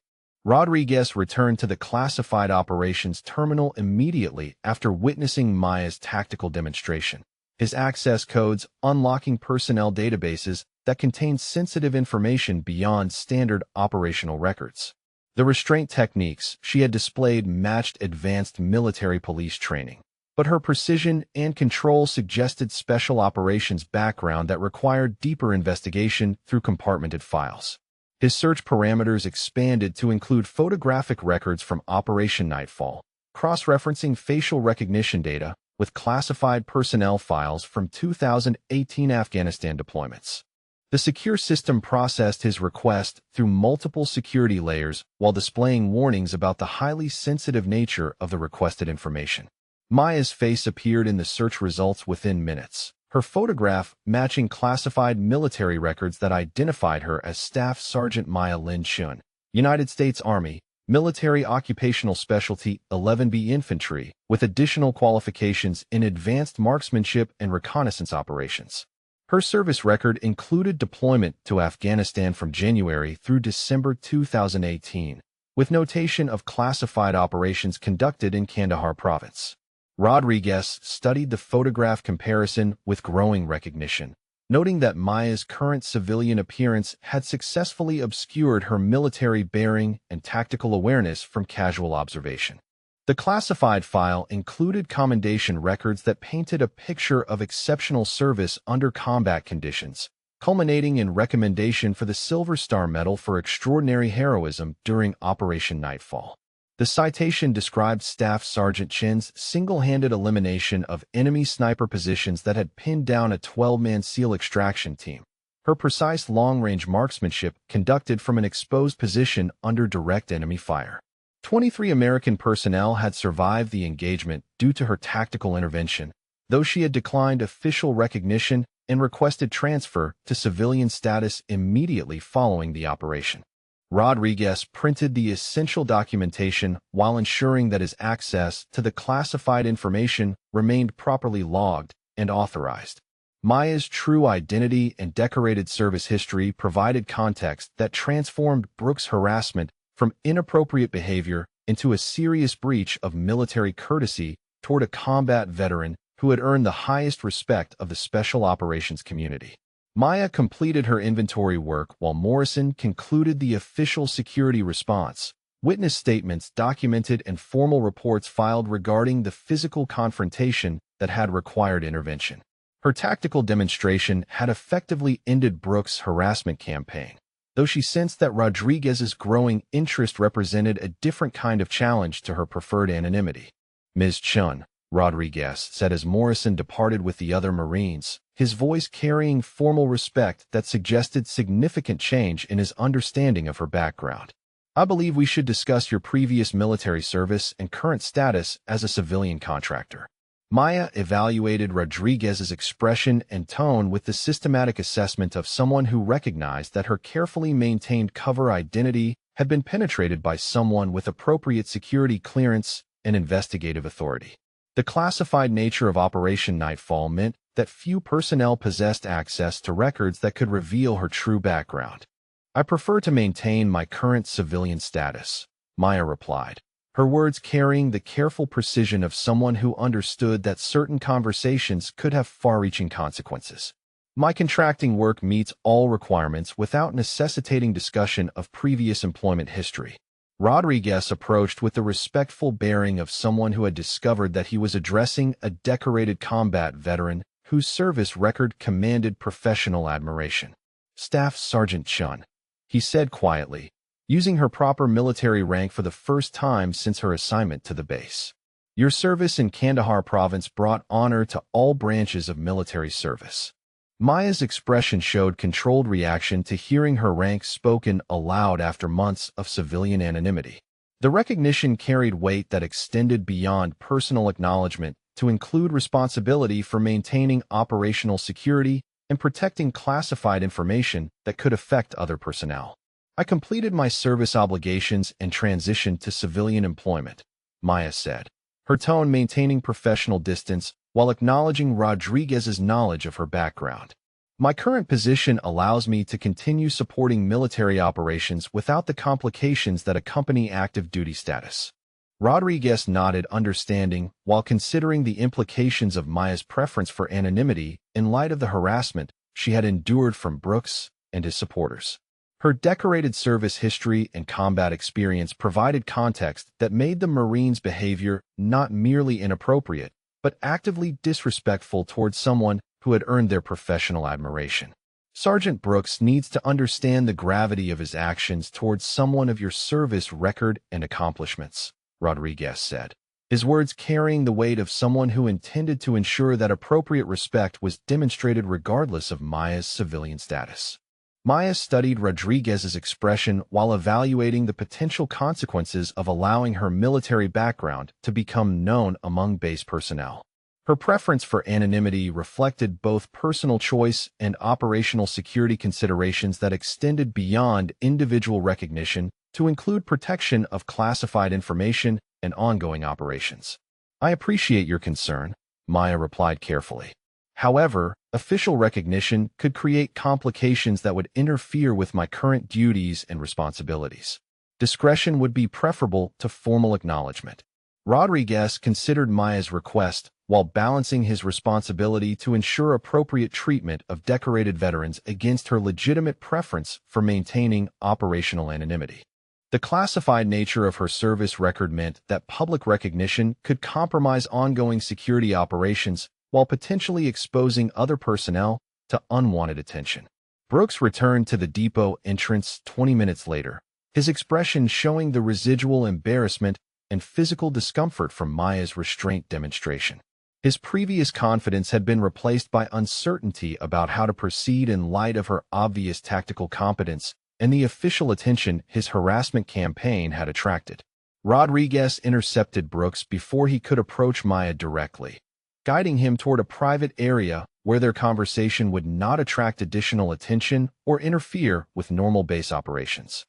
Rodriguez returned to the classified operations terminal immediately after witnessing Maya's tactical demonstration. His access codes unlocking personnel databases that contained sensitive information beyond standard operational records. The restraint techniques she had displayed matched advanced military police training, but her precision and control suggested special operations background that required deeper investigation through compartmented files. His search parameters expanded to include photographic records from Operation Nightfall, cross-referencing facial recognition data with classified personnel files from 2018 Afghanistan deployments. The secure system processed his request through multiple security layers while displaying warnings about the highly sensitive nature of the requested information. Maya's face appeared in the search results within minutes, her photograph matching classified military records that identified her as Staff Sergeant Maya Lin Chun, United States Army, Military Occupational Specialty 11B Infantry, with additional qualifications in advanced marksmanship and reconnaissance operations. Her service record included deployment to Afghanistan from January through December 2018, with notation of classified operations conducted in Kandahar province. Rodriguez studied the photograph comparison with growing recognition, noting that Maya's current civilian appearance had successfully obscured her military bearing and tactical awareness from casual observation. The classified file included commendation records that painted a picture of exceptional service under combat conditions, culminating in recommendation for the Silver Star Medal for extraordinary heroism during Operation Nightfall. The citation described Staff Sergeant Chin's single-handed elimination of enemy sniper positions that had pinned down a 12-man SEAL extraction team. Her precise long-range marksmanship conducted from an exposed position under direct enemy fire. 23 American personnel had survived the engagement due to her tactical intervention, though she had declined official recognition and requested transfer to civilian status immediately following the operation. Rodriguez printed the essential documentation while ensuring that his access to the classified information remained properly logged and authorized. Maya's true identity and decorated service history provided context that transformed Brooks' harassment from inappropriate behavior into a serious breach of military courtesy toward a combat veteran who had earned the highest respect of the special operations community. Maya completed her inventory work while Morrison concluded the official security response. Witness statements documented and formal reports filed regarding the physical confrontation that had required intervention. Her tactical demonstration had effectively ended Brooks' harassment campaign, though she sensed that Rodriguez's growing interest represented a different kind of challenge to her preferred anonymity. "Ms. Chun," Rodriguez said as Morrison departed with the other Marines, his voice carrying formal respect that suggested significant change in his understanding of her background. "I believe we should discuss your previous military service and current status as a civilian contractor." Maya evaluated Rodriguez's expression and tone with the systematic assessment of someone who recognized that her carefully maintained cover identity had been penetrated by someone with appropriate security clearance and investigative authority. The classified nature of Operation Nightfall meant that few personnel possessed access to records that could reveal her true background. "I prefer to maintain my current civilian status," Maya replied, her words carrying the careful precision of someone who understood that certain conversations could have far-reaching consequences. "My contracting work meets all requirements without necessitating discussion of previous employment history." Rodriguez approached with the respectful bearing of someone who had discovered that he was addressing a decorated combat veteran whose service record commanded professional admiration. "Staff Sergeant Chun," he said quietly, using her proper military rank for the first time since her assignment to the base. "Your service in Kandahar province brought honor to all branches of military service." Maya's expression showed controlled reaction to hearing her rank spoken aloud after months of civilian anonymity. The recognition carried weight that extended beyond personal acknowledgement to include responsibility for maintaining operational security and protecting classified information that could affect other personnel. "I completed my service obligations and transitioned to civilian employment," Maya said, her tone maintaining professional distance while acknowledging Rodriguez's knowledge of her background. My current position allows me to continue supporting military operations without the complications that accompany active duty status. Rodriguez nodded understanding while considering the implications of Maya's preference for anonymity in light of the harassment she had endured from Brooks and his supporters. Her decorated service history and combat experience provided context that made the Marines' behavior not merely inappropriate, but actively disrespectful towards someone who had earned their professional admiration. Sergeant Brooks needs to understand the gravity of his actions towards someone of your service record and accomplishments, Rodriguez said, his words carrying the weight of someone who intended to ensure that appropriate respect was demonstrated regardless of Maya's civilian status. Maya studied Rodriguez's expression while evaluating the potential consequences of allowing her military background to become known among base personnel. Her preference for anonymity reflected both personal choice and operational security considerations that extended beyond individual recognition to include protection of classified information and ongoing operations. I appreciate your concern, Maya replied carefully. However, official recognition could create complications that would interfere with my current duties and responsibilities. Discretion would be preferable to formal acknowledgement. Rodriguez considered Maya's request while balancing his responsibility to ensure appropriate treatment of decorated veterans against her legitimate preference for maintaining operational anonymity. The classified nature of her service record meant that public recognition could compromise ongoing security operations while potentially exposing other personnel to unwanted attention. Brooks returned to the depot entrance 20 minutes later, his expression showing the residual embarrassment and physical discomfort from Maya's restraint demonstration. His previous confidence had been replaced by uncertainty about how to proceed in light of her obvious tactical competence and the official attention his harassment campaign had attracted. Rodriguez intercepted Brooks before he could approach Maya directly, guiding him toward a private area where their conversation would not attract additional attention or interfere with normal base operations.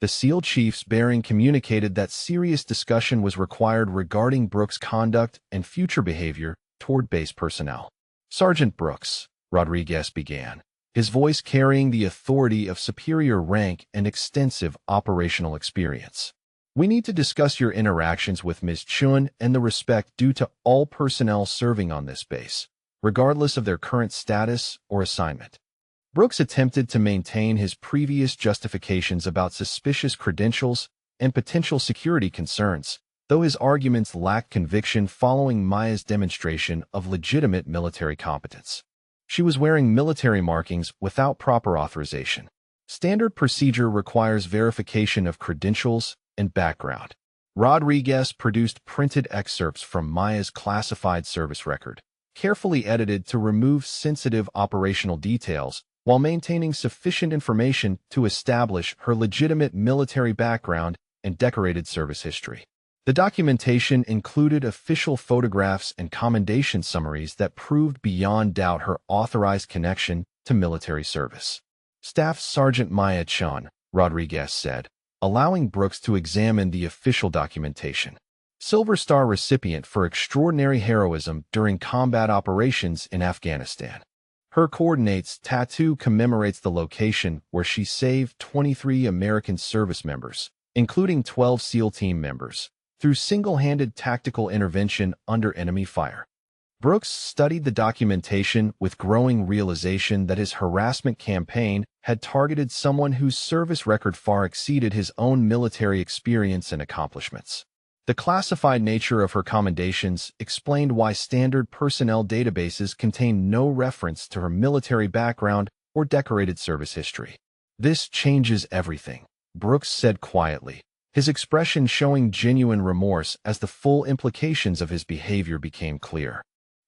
The SEAL chief's bearing communicated that serious discussion was required regarding Brooks' conduct and future behavior toward base personnel. Sergeant Brooks, Rodriguez began, his voice carrying the authority of superior rank and extensive operational experience. We need to discuss your interactions with Ms. Chun and the respect due to all personnel serving on this base, regardless of their current status or assignment. Brooks attempted to maintain his previous justifications about suspicious credentials and potential security concerns, though his arguments lacked conviction following Maya's demonstration of legitimate military competence. She was wearing military markings without proper authorization. Standard procedure requires verification of credentials and background. Rodriguez produced printed excerpts from Maya's classified service record, carefully edited to remove sensitive operational details while maintaining sufficient information to establish her legitimate military background and decorated service history. The documentation included official photographs and commendation summaries that proved beyond doubt her authorized connection to military service. Staff Sergeant Maya Chun, Rodriguez said, allowing Brooks to examine the official documentation. Silver Star recipient for extraordinary heroism during combat operations in Afghanistan. Her coordinates tattoo commemorates the location where she saved 23 American service members, including 12 SEAL team members, through single-handed tactical intervention under enemy fire. Brooks studied the documentation with growing realization that his harassment campaign had targeted someone whose service record far exceeded his own military experience and accomplishments. The classified nature of her commendations explained why standard personnel databases contain no reference to her military background or decorated service history. This changes everything, Brooks said quietly, his expression showing genuine remorse as the full implications of his behavior became clear.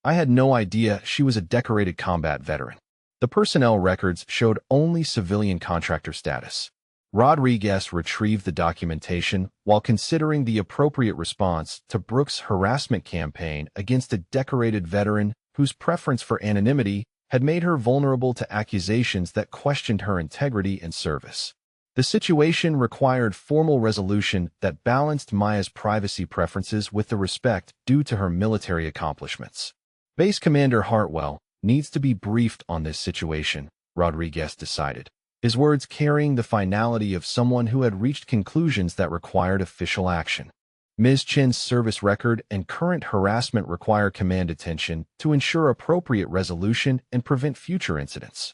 I had no idea she was a decorated combat veteran. The personnel records showed only civilian contractor status. Rodriguez retrieved the documentation while considering the appropriate response to Brooks' harassment campaign against a decorated veteran whose preference for anonymity had made her vulnerable to accusations that questioned her integrity and service. The situation required formal resolution that balanced Maya's privacy preferences with the respect due to her military accomplishments. Base Commander Hartwell, needs to be briefed on this situation, Rodriguez decided, his words carrying the finality of someone who had reached conclusions that required official action. Ms. Chin's service record and current harassment require command attention to ensure appropriate resolution and prevent future incidents.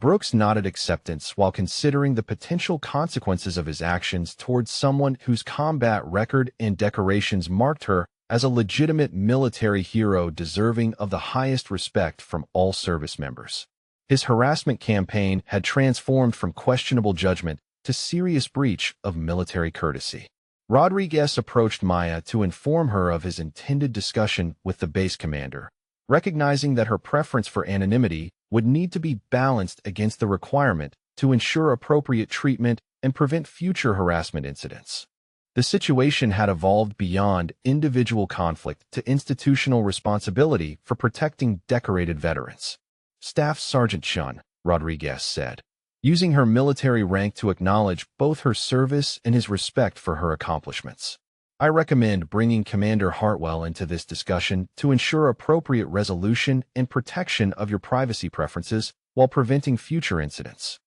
Brooks nodded acceptance while considering the potential consequences of his actions towards someone whose combat record and decorations marked her as a legitimate military hero deserving of the highest respect from all service members. His harassment campaign had transformed from questionable judgment to serious breach of military courtesy. Rodriguez approached Maya to inform her of his intended discussion with the base commander, recognizing that her preference for anonymity would need to be balanced against the requirement to ensure appropriate treatment and prevent future harassment incidents. The situation had evolved beyond individual conflict to institutional responsibility for protecting decorated veterans. Staff Sergeant Chun, Rodriguez said, using her military rank to acknowledge both her service and his respect for her accomplishments. I recommend bringing Commander Hartwell into this discussion to ensure appropriate resolution and protection of your privacy preferences while preventing future incidents.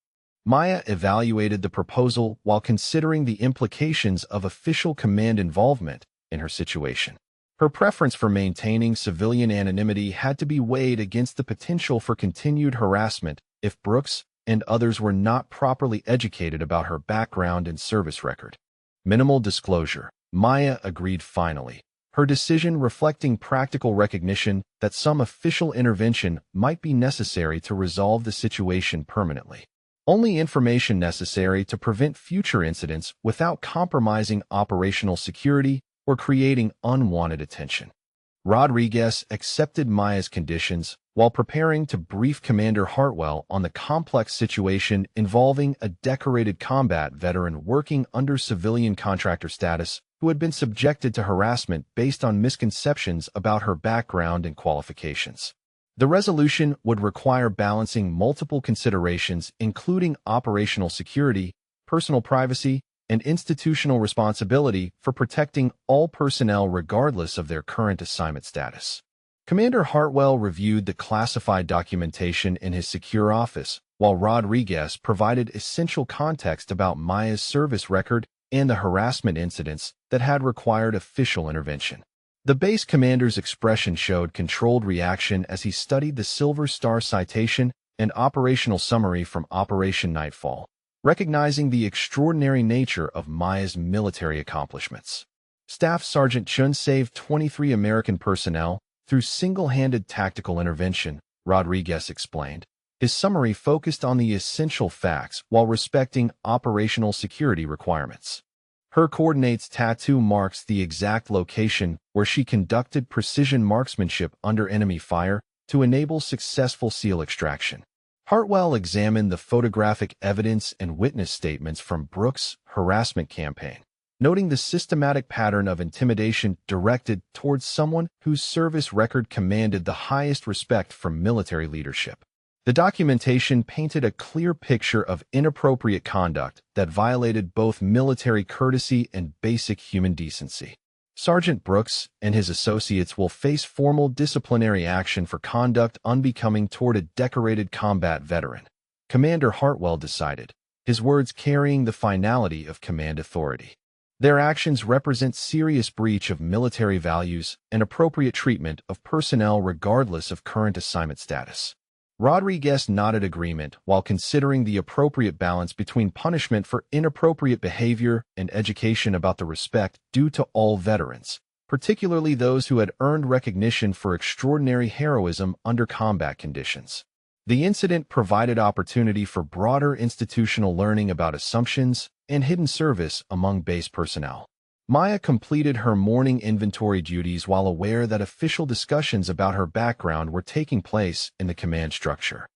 Maya evaluated the proposal while considering the implications of official command involvement in her situation. Her preference for maintaining civilian anonymity had to be weighed against the potential for continued harassment if Brooks and others were not properly educated about her background and service record. Minimal disclosure. Maya agreed finally, her decision reflecting practical recognition that some official intervention might be necessary to resolve the situation permanently. Only information necessary to prevent future incidents without compromising operational security or creating unwanted attention. Rodriguez accepted Maya's conditions while preparing to brief Commander Hartwell on the complex situation involving a decorated combat veteran working under civilian contractor status who had been subjected to harassment based on misconceptions about her background and qualifications. The resolution would require balancing multiple considerations, including operational security, personal privacy, and institutional responsibility for protecting all personnel regardless of their current assignment status. Commander Hartwell reviewed the classified documentation in his secure office, while Rodriguez provided essential context about Maya's service record and the harassment incidents that had required official intervention. The base commander's expression showed controlled reaction as he studied the Silver Star citation and operational summary from Operation Nightfall, recognizing the extraordinary nature of Maya's military accomplishments. Staff Sergeant Chun saved 23 American personnel through single-handed tactical intervention, Rodriguez explained. His summary focused on the essential facts while respecting operational security requirements. Her coordinates tattoo marks the exact location where she conducted precision marksmanship under enemy fire to enable successful SEAL extraction. Hartwell examined the photographic evidence and witness statements from Brooks' harassment campaign, noting the systematic pattern of intimidation directed towards someone whose service record commanded the highest respect from military leadership. The documentation painted a clear picture of inappropriate conduct that violated both military courtesy and basic human decency. Sergeant Brooks and his associates will face formal disciplinary action for conduct unbecoming toward a decorated combat veteran, Commander Hartwell decided, his words carrying the finality of command authority. Their actions represent serious breach of military values and appropriate treatment of personnel regardless of current assignment status. Rodriguez nodded agreement while considering the appropriate balance between punishment for inappropriate behavior and education about the respect due to all veterans, particularly those who had earned recognition for extraordinary heroism under combat conditions. The incident provided opportunity for broader institutional learning about assumptions and hidden service among base personnel. Maya completed her morning inventory duties while aware that official discussions about her background were taking place in the command structure.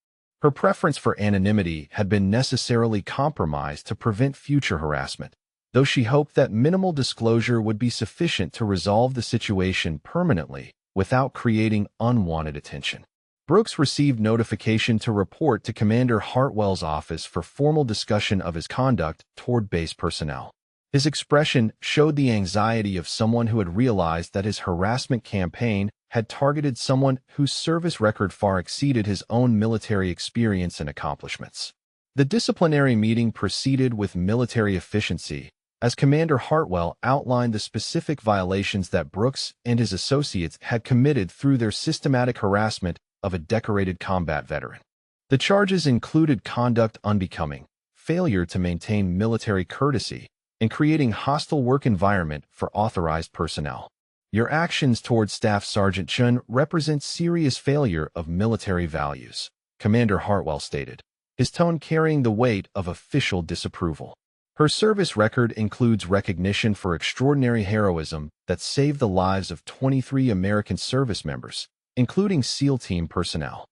Her preference for anonymity had been necessarily compromised to prevent future harassment, though she hoped that minimal disclosure would be sufficient to resolve the situation permanently without creating unwanted attention. Brooks received notification to report to Commander Hartwell's office for formal discussion of his conduct toward base personnel. His expression showed the anxiety of someone who had realized that his harassment campaign had targeted someone whose service record far exceeded his own military experience and accomplishments. The disciplinary meeting proceeded with military efficiency, as Commander Hartwell outlined the specific violations that Brooks and his associates had committed through their systematic harassment of a decorated combat veteran. The charges included conduct unbecoming, failure to maintain military courtesy, and creating hostile work environment for authorized personnel. Your actions towards Staff Sergeant Chun represent serious failure of military values, Commander Hartwell stated, his tone carrying the weight of official disapproval. Her service record includes recognition for extraordinary heroism that saved the lives of 23 American service members, including SEAL Team personnel.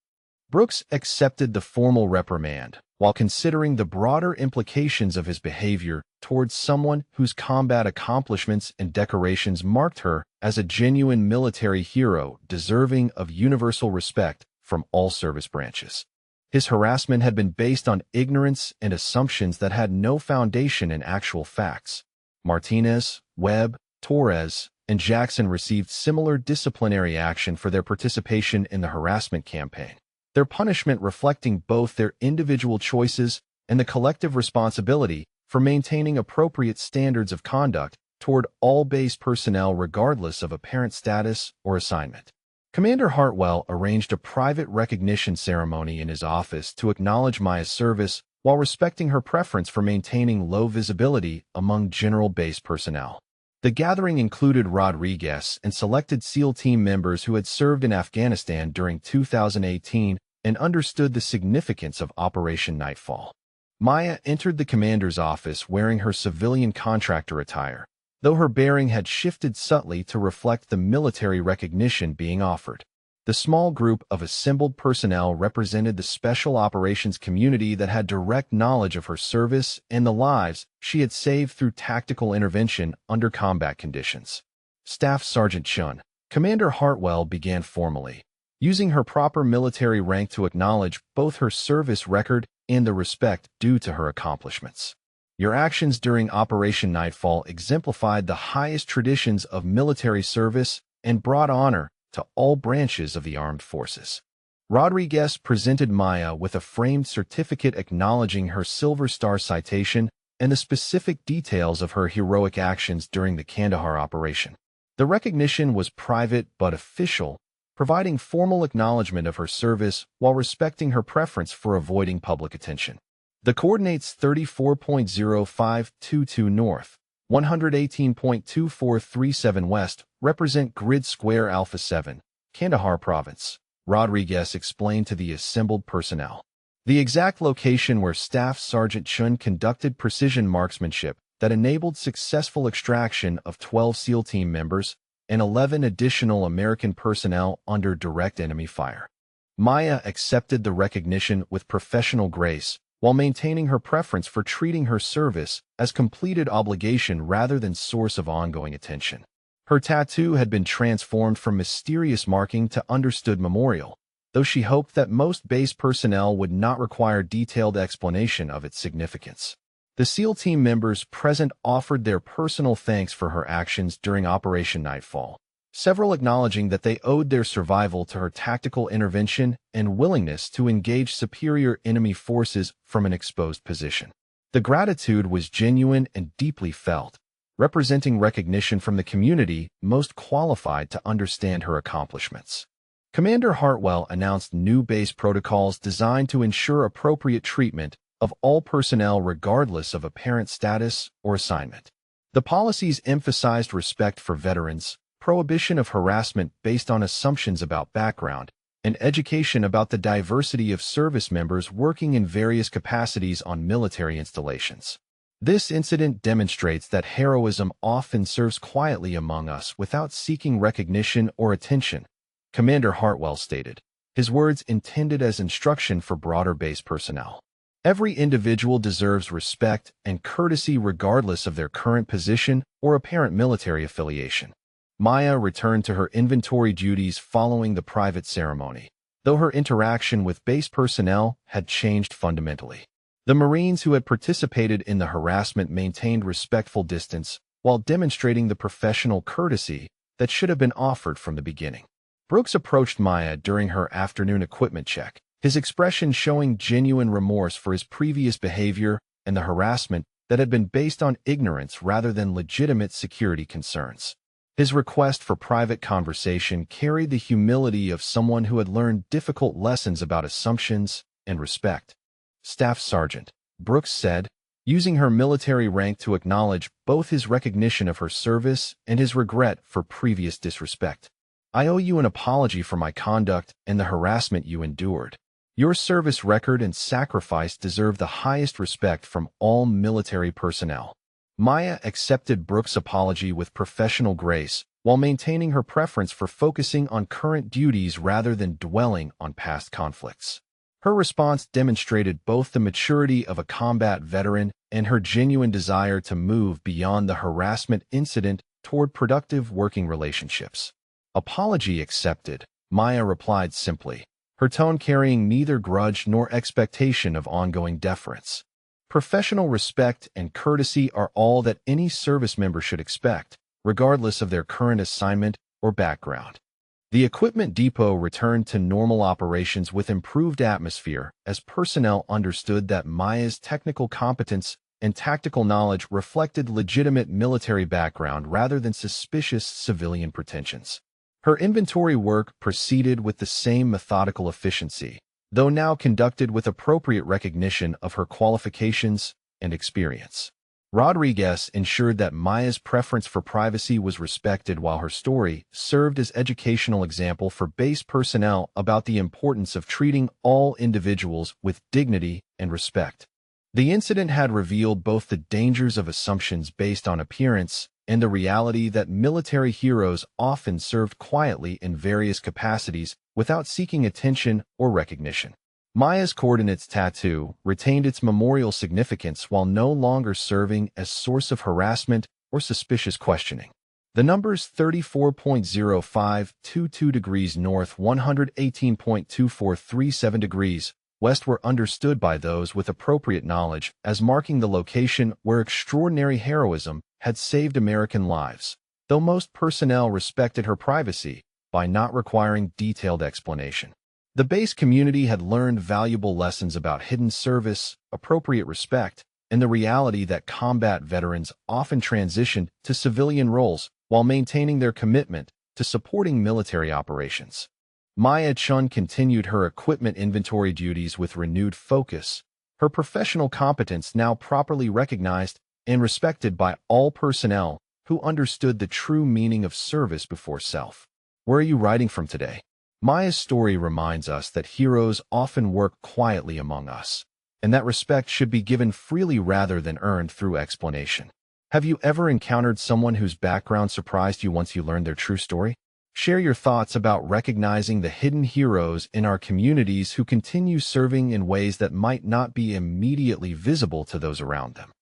Brooks accepted the formal reprimand, while considering the broader implications of his behavior towards someone whose combat accomplishments and decorations marked her as a genuine military hero deserving of universal respect from all service branches. His harassment had been based on ignorance and assumptions that had no foundation in actual facts. Martinez, Webb, Torres, and Jackson received similar disciplinary action for their participation in the harassment campaign, their punishment reflecting both their individual choices and the collective responsibility for maintaining appropriate standards of conduct toward all base personnel regardless of apparent status or assignment. Commander Hartwell arranged a private recognition ceremony in his office to acknowledge Maya's service while respecting her preference for maintaining low visibility among general base personnel. The gathering included Rodriguez and selected SEAL team members who had served in Afghanistan during 2018 and understood the significance of Operation Nightfall. Maya entered the commander's office wearing her civilian contractor attire, though her bearing had shifted subtly to reflect the military recognition being offered. The small group of assembled personnel represented the special operations community that had direct knowledge of her service and the lives she had saved through tactical intervention under combat conditions. Staff Sergeant Chun, Commander Hartwell began formally, using her proper military rank to acknowledge both her service record and the respect due to her accomplishments. Your actions during Operation Nightfall exemplified the highest traditions of military service and brought honor to all branches of the armed forces. Rodriguez presented Maya with a framed certificate acknowledging her Silver Star citation and the specific details of her heroic actions during the Kandahar operation. The recognition was private but official, providing formal acknowledgement of her service while respecting her preference for avoiding public attention. The coordinates 34.0522 North, 118.2437 West represent Grid Square Alpha 7, Kandahar Province, Rodriguez explained to the assembled personnel. The exact location where Staff Sergeant Chun conducted precision marksmanship that enabled successful extraction of 12 SEAL team members and 11 additional American personnel under direct enemy fire. Maya accepted the recognition with professional grace, while maintaining her preference for treating her service as completed obligation rather than source of ongoing attention. Her tattoo had been transformed from mysterious marking to understood memorial, though she hoped that most base personnel would not require detailed explanation of its significance. The SEAL team members present offered their personal thanks for her actions during Operation Nightfall, several acknowledging that they owed their survival to her tactical intervention and willingness to engage superior enemy forces from an exposed position. The gratitude was genuine and deeply felt, representing recognition from the community most qualified to understand her accomplishments. Commander Hartwell announced new base protocols designed to ensure appropriate treatment of all personnel regardless of apparent status or assignment. The policies emphasized respect for veterans, prohibition of harassment based on assumptions about background, and education about the diversity of service members working in various capacities on military installations. This incident demonstrates that heroism often serves quietly among us without seeking recognition or attention, Commander Hartwell stated, his words intended as instruction for broader base personnel. Every individual deserves respect and courtesy regardless of their current position or apparent military affiliation. Maya returned to her inventory duties following the private ceremony, though her interaction with base personnel had changed fundamentally. The Marines who had participated in the harassment maintained respectful distance while demonstrating the professional courtesy that should have been offered from the beginning. Brooks approached Maya during her afternoon equipment check, his expression showing genuine remorse for his previous behavior and the harassment that had been based on ignorance rather than legitimate security concerns. His request for private conversation carried the humility of someone who had learned difficult lessons about assumptions and respect. Staff Sergeant, Brooks said, using her military rank to acknowledge both his recognition of her service and his regret for previous disrespect. I owe you an apology for my conduct and the harassment you endured. Your service record and sacrifice deserve the highest respect from all military personnel. Maya accepted Brooks' apology with professional grace while maintaining her preference for focusing on current duties rather than dwelling on past conflicts. Her response demonstrated both the maturity of a combat veteran and her genuine desire to move beyond the harassment incident toward productive working relationships. Apology accepted, Maya replied simply, her tone carrying neither grudge nor expectation of ongoing deference. Professional respect and courtesy are all that any service member should expect, regardless of their current assignment or background. The equipment depot returned to normal operations with improved atmosphere as personnel understood that Maya's technical competence and tactical knowledge reflected legitimate military background rather than suspicious civilian pretensions. Her inventory work proceeded with the same methodical efficiency, though now conducted with appropriate recognition of her qualifications and experience. Rodriguez ensured that Maya's preference for privacy was respected while her story served as educational example for base personnel about the importance of treating all individuals with dignity and respect. The incident had revealed both the dangers of assumptions based on appearance and the reality that military heroes often served quietly in various capacities without seeking attention or recognition. Maya's coordinates tattoo retained its memorial significance while no longer serving as source of harassment or suspicious questioning. The numbers 34.0522 degrees north, 118.2437 degrees west were understood by those with appropriate knowledge as marking the location where extraordinary heroism had saved American lives, though most personnel respected her privacy by not requiring detailed explanation. The base community had learned valuable lessons about hidden service, appropriate respect, and the reality that combat veterans often transitioned to civilian roles while maintaining their commitment to supporting military operations. Maya Chun continued her equipment inventory duties with renewed focus, her professional competence now properly recognized and respected by all personnel who understood the true meaning of service before self. Where are you writing from today? Maya's story reminds us that heroes often work quietly among us, and that respect should be given freely rather than earned through explanation. Have you ever encountered someone whose background surprised you once you learned their true story? Share your thoughts about recognizing the hidden heroes in our communities who continue serving in ways that might not be immediately visible to those around them.